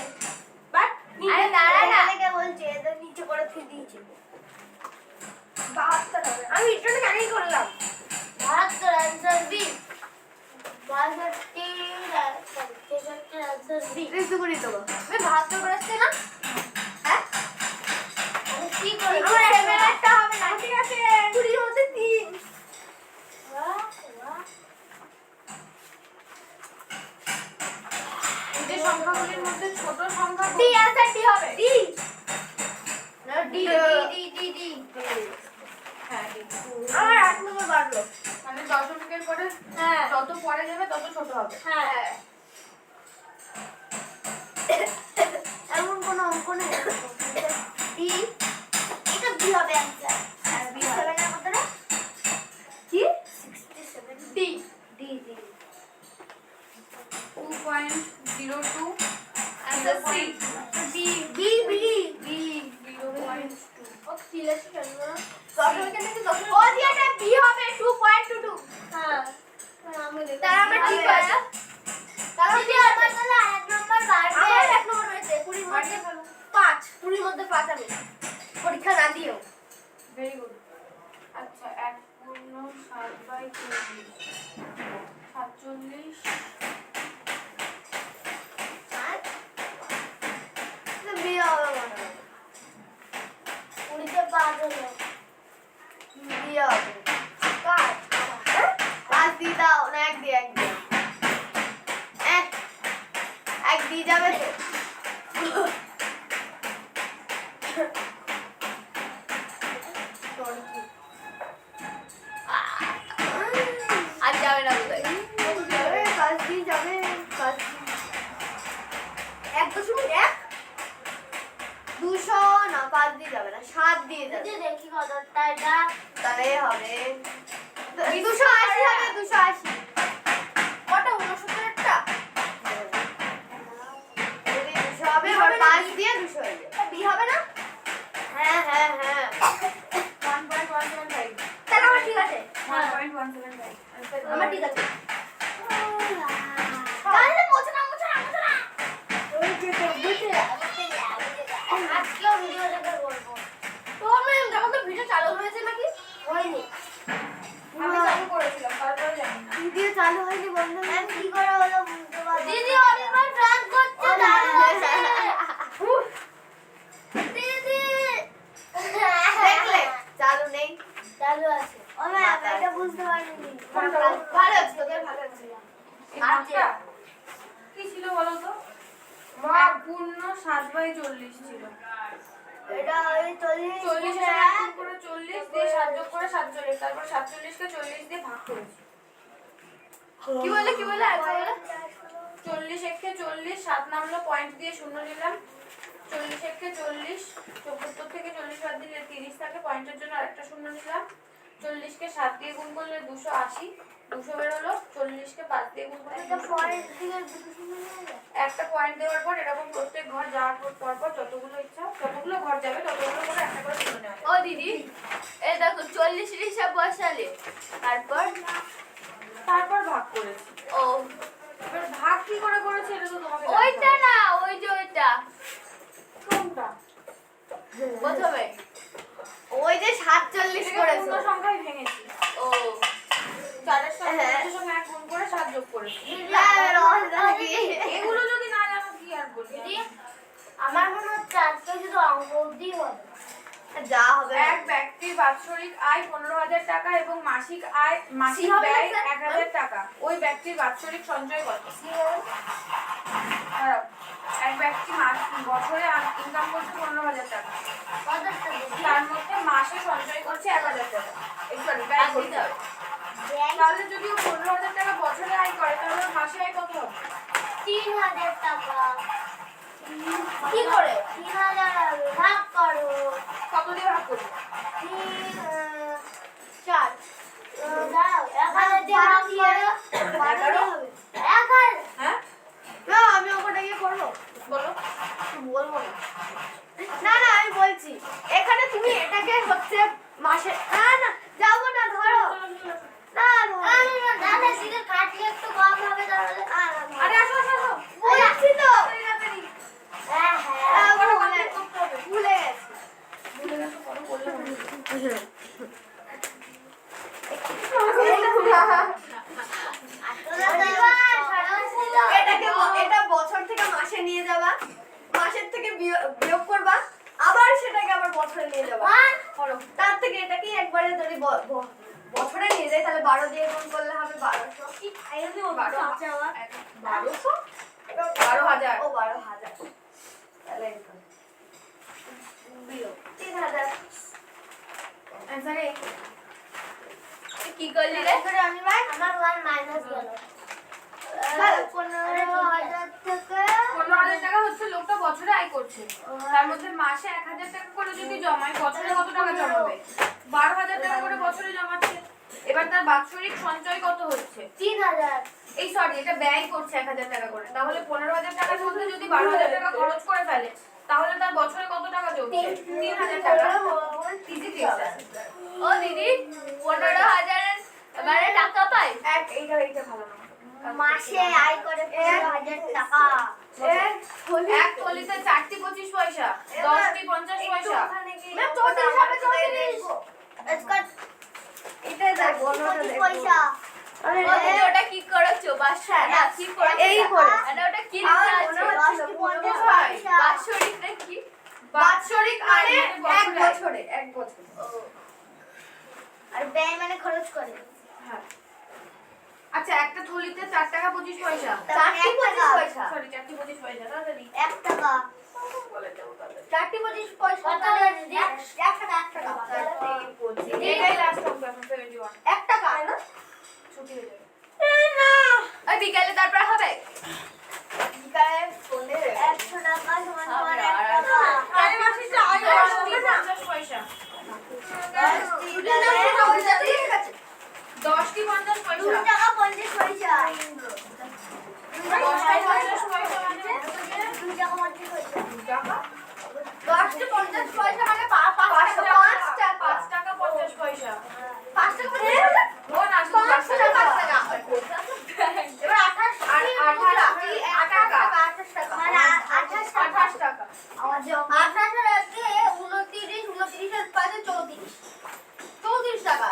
বাট আরে দাঁড়া না লেগে বলছে এটা নিচে করে থুই দিয়েছে। 72 হবে। আমি এটা আগেই করলাম। 72 आंसर बी 62 आंसर बी রিজু করে দেবো। আমি 72 করেছি না? হ্যাঁ? আমি কি করি আমার এমএলএটা হবে না। ঠিক আছে। 20 এর মধ্যে 3। বাহ বাহ এই যে সংখ্যাগুলির মধ্যে ছোট সংখ্যা ডি অ্যানসার ডি হবে। ডি না ডি ডি হ্যাঁ ঠিক। আমার 8 নম্বর বাড়লো। মানে দশমিকের পরে হ্যাঁ যত পরে যাবে তত ছোট হবে। হ্যাঁ এমন কোনো অঙ্ক নেই। ডি এটা বি হবে आंसर আর বি হবে না কতটা? কি? 67 D D D 2.02 answer C. B B B B 0.2। ও কিলেছি কেন ও দিয়াটা বি হবে 2.22 হ্যাঁ আমি দেখি তার আমরা ঠিক আছে তার দিদি আমার তাহলে আরেক নাম্বার বাড়বে আমার 1 নম্বর রয়েছে 20 এর মধ্যে 5 20 এর মধ্যে 5 আমি পরীক্ষা না দিও ভেরি গুড। আচ্ছা 1/7/24 47। বি হবে মনে হয় 20 তে 5 হলো বি হবে 5 দিয়ে দাও না 1 দিয়ে 1 দিয়ে 1 দিয়ে যাবে তো আর যাবে না বোধহয় 5 দিয়ে যাবে 5 1.1 200 না 5 দিয়ে যাবে না 7 দিয়ে যাবে দিদি দেখি কতটা এটা তাহলে হবে 280 হবে 280 কত 69 টা যদি 200 হবে আর 5 দিয়ে 200 হয়ে যাবে বি হবে না হ্যাঁ হ্যাঁ হ্যাঁ 1.175। তাহলে আমার ঠিক আছে 1.175 আমার ঠিক আছে তাহলে মোছা না আজকেও ভিডিও দেখে করবো তোমরা যখন তো ভিডিও চালু হয়েছে নাকি হয়নি আমি চালু করেছিলাম তারপরে জানি না। ভিডিও চালু হয়নি বন্ধ ম্যাম কি করে হলো বুঝতে পারছি দিদি অনেকবার ট্রাই করছে চালু আছে দিদি দেখলে চালু নেই চালু আছে ও ম্যাম এটা বুঝতে পারিনি ভালো আছে তোদের ভালো আছে এই মাপটা কি ছিল বলো তো? মাপ পূর্ণ 7/40 ছিল। এটা ওই 40 40 এর এক করে 40 দিয়ে 7 যোগ করে 47, তারপর 47 কে 40 দিয়ে ভাগ করেছি। কি বলে একবার বলে 40 একে 40, 7 নামলো পয়েন্ট দিয়ে 0 নিলাম। 40 একে 40, 74 থেকে 40 বাদ দিলে 30 থাকে, পয়েন্টের জন্য আরেকটা 0 নিলাম। 40 কে 7 দিয়ে গুণ করলে 280, 200 বের হলো। 40 কে 5 দিয়ে গুণ করলে এটা 200 পরের দিকে দুটো সময় হয়ে যায় একটা পয়েন্ট দেওয়ার পর এরকম প্রত্যেক ঘর যাওয়ার পর যতগুলো ইচ্ছা যতগুলো ঘর যাবে ততগুলো করে একটা করে তুলে নেওয়া যাবে। ও দিদি এই দেখো 40 এর হিসাব বসালে তারপর ভাগ করেছি। ও এবার ভাগ কি করে করেছি এটা তো তোমাকে জানতে ওইটা হবে। না ওই যে ওইটা কোনটা? প্রথমে ওই যে 47 এটাকে করেছো পূর্ণ সংখ্যায় ভেঙেছি। ও 4 এর সঙ্গে হ্যাঁ। 5 এর সঙ্গে 1 গুণ করে 7 যোগ করেছি। এগুলো যদি না জানো কি আর বলবো। দিদি আমার মনে হচ্ছে আজকে শুধু অঙ্ক অবধি হবে যা হবে এক ব্যক্তির বাৎসরিক আয় 15,000 টাকা এবং মাসিক কি হবে ব্যয় স্যার? 1,000 টাকা। ওই ব্যক্তির বাৎসরিক সঞ্চয় কত? দাঁড়াও। এক ব্যক্তি বছরে ইনকাম করছে 15,000 টাকা, কত টাকা? তার মধ্যে মাসে সঞ্চয় করছে 1,000 টাকা, সরি ব্যয় করতে হবে। ব্যাংক তাহলে যদি ও 15,000 টাকা বছরে আয় করে তাহলে ওর মাসে আয় কত হবে? 3,000 টাকা। কি করে? 3,000 ভাগ করো। কত দিয়ে ভাগ করবে? 4 দাও 1,000 দিয়ে ভাগ করো। 12 হবে। 1,000 হ্যাঁ না আমি ওখানে গিয়ে করবো। বলো। বলবো না না আমি বলছি এখানে তুমি এটাকে হচ্ছে মাসে না না যাবো না ধরো না দাদা সিধে কাটলে একটু কম হবে তাহলে আরে আসো আসো আসো। বলছি তো তাড়াতাড়ি। হ্যাঁ হ্যাঁ করো, complete করতে হবে। ভুলে গেছি ভুলে গেছো, করো, বললে হবে না। এটা বছর থেকে মাসে নিয়ে যাবা, মাসের থেকে বিয়োগ করবা, আবার সেটাকে আবার বছরে নিয়ে যাবা। করো। তার থেকে এটাকে একবারে যদি বছরে নিয়ে যাই তাহলে 12 দিয়ে গুণ করলে হবে 1200 কি খাইলে ও 12,000 1200? 12,000 ও 12,000 তাহলে বিয়োগ 3,000 অ্যানসার এ। কি করলি রে? করে আমি ভাই আমার 1 মাইনাস গেল 15,000 থেকে 15,000 টাকা হচ্ছে লোকটা বছরে আয় করছে, তার মধ্যে মাসে 1,000 টাকা করে যদি জমায় বছরে কত টাকা জমাবে? 12,000 টাকা করে বছরে জমাচ্ছে। এবার তার বাৎসরিক সঞ্চয় কত হচ্ছে? 3,000 এই সরি এটা ব্যয় করছে 1,000 টাকা করে, তাহলে 15,000 টাকার মধ্যে যদি 12,000 টাকা খরচ করে ফেলে তাহলে তার বছরে কত টাকা জমছে? 3,000 টাকা। Easy fix. ও দিদি 15,000 মানে টাকা পাই? এইটা ভালো না। মাসে আয় করে 15,000 টাকা এক থলিতে 4টি 25 পয়সা, 10টি 50 পয়সা। ম্যাম 34 হবে 34 এটা দেখো 25 পয়সা বলতে ওটা কি করেছো? বাসা না কি করেছো? এই করে। আরে ওটা কি লেখা আছে? 10টি 50 ভাই, পয়সা বাৎসরিক না কি? বাৎসরিক আয় মানে এক বছরে। বছরে আর ব্যয় মানে খরচ করে হ্যাঁ। আচ্ছা একটা থলিতে 4 টাকা 25 পয়সা। 4টি 25 পয়সা সরি 4টি 25 পয়সা তাড়াতাড়ি 1 টাকা বলে দেবো তাহলে। 4টি 25 পয়সা কত দিদি 1 টাকা 1 টাকা এটাই লাস্ট অঙ্ক এখন 71। 1 টাকা না ছুটি হয়ে যাবে। না ওই বিকালে তারপর হবে। বিকালে ফোনে 100 টাকা সমান সমান 1 টাকা আরে মাসিটা আয় 10টি হবে না 50 পয়সা। 10টি 10টি 50 পয়সা। 2 টাকা 50 পয়সা 10টি 50 পয়সা মানে 2 টাকা 50 পয়সা 2 টাকা। 10টি 50 পয়সা মানে 5 টাকা 50 পয়সা। 5 টাকা 50 পয়সা ও না শুধু 5 টাকা 5 টাকা এবার 28 টাকা। মানে 28 টাকা টাকা। 28 এর আগে 29 29 এর পাশে 34 34 টাকা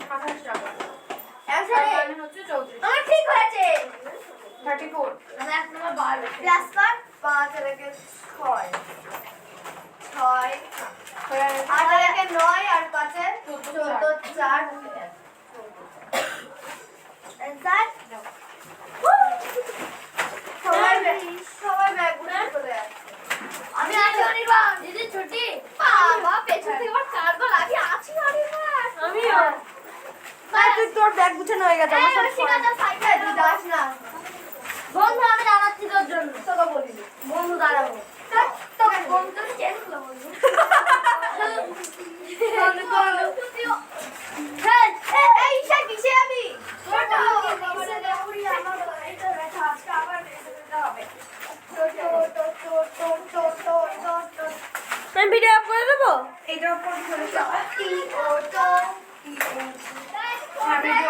28 টাকা। অ্যানসার আর মানে হচ্ছে 34। আমার ঠিক হয়েছে 34। আমি এক নম্বর বার প্লাস কর 5 এর আগে 6 8 এর আগে 9 আর 5 এ 14 4 অ্যানসার সবাই ব্যাগ গুলো চলে আসে আমি আছি অনির্বাণ দিদি ছুটি বাবা পেছন থেকে আবার কারবার আমি আছি অনির্বাণ আমিও। তুই তোর ব্যাগ গুছানো হয়ে গেছে আমার সাথে তুই যাস না বন্ধু আমি দাঁড়াচ্ছি তোর জন্য তোকে বলিনি বন্ধু দাঁড়াবো তোকে বন্ধু চেঞ্জ করবো এই ঈশা কিসে আমি আমি ভিডিও আপ করে দেবো। এইটার উপর চলে যাও। টি ও তো হ্যাঁ, ভিডিও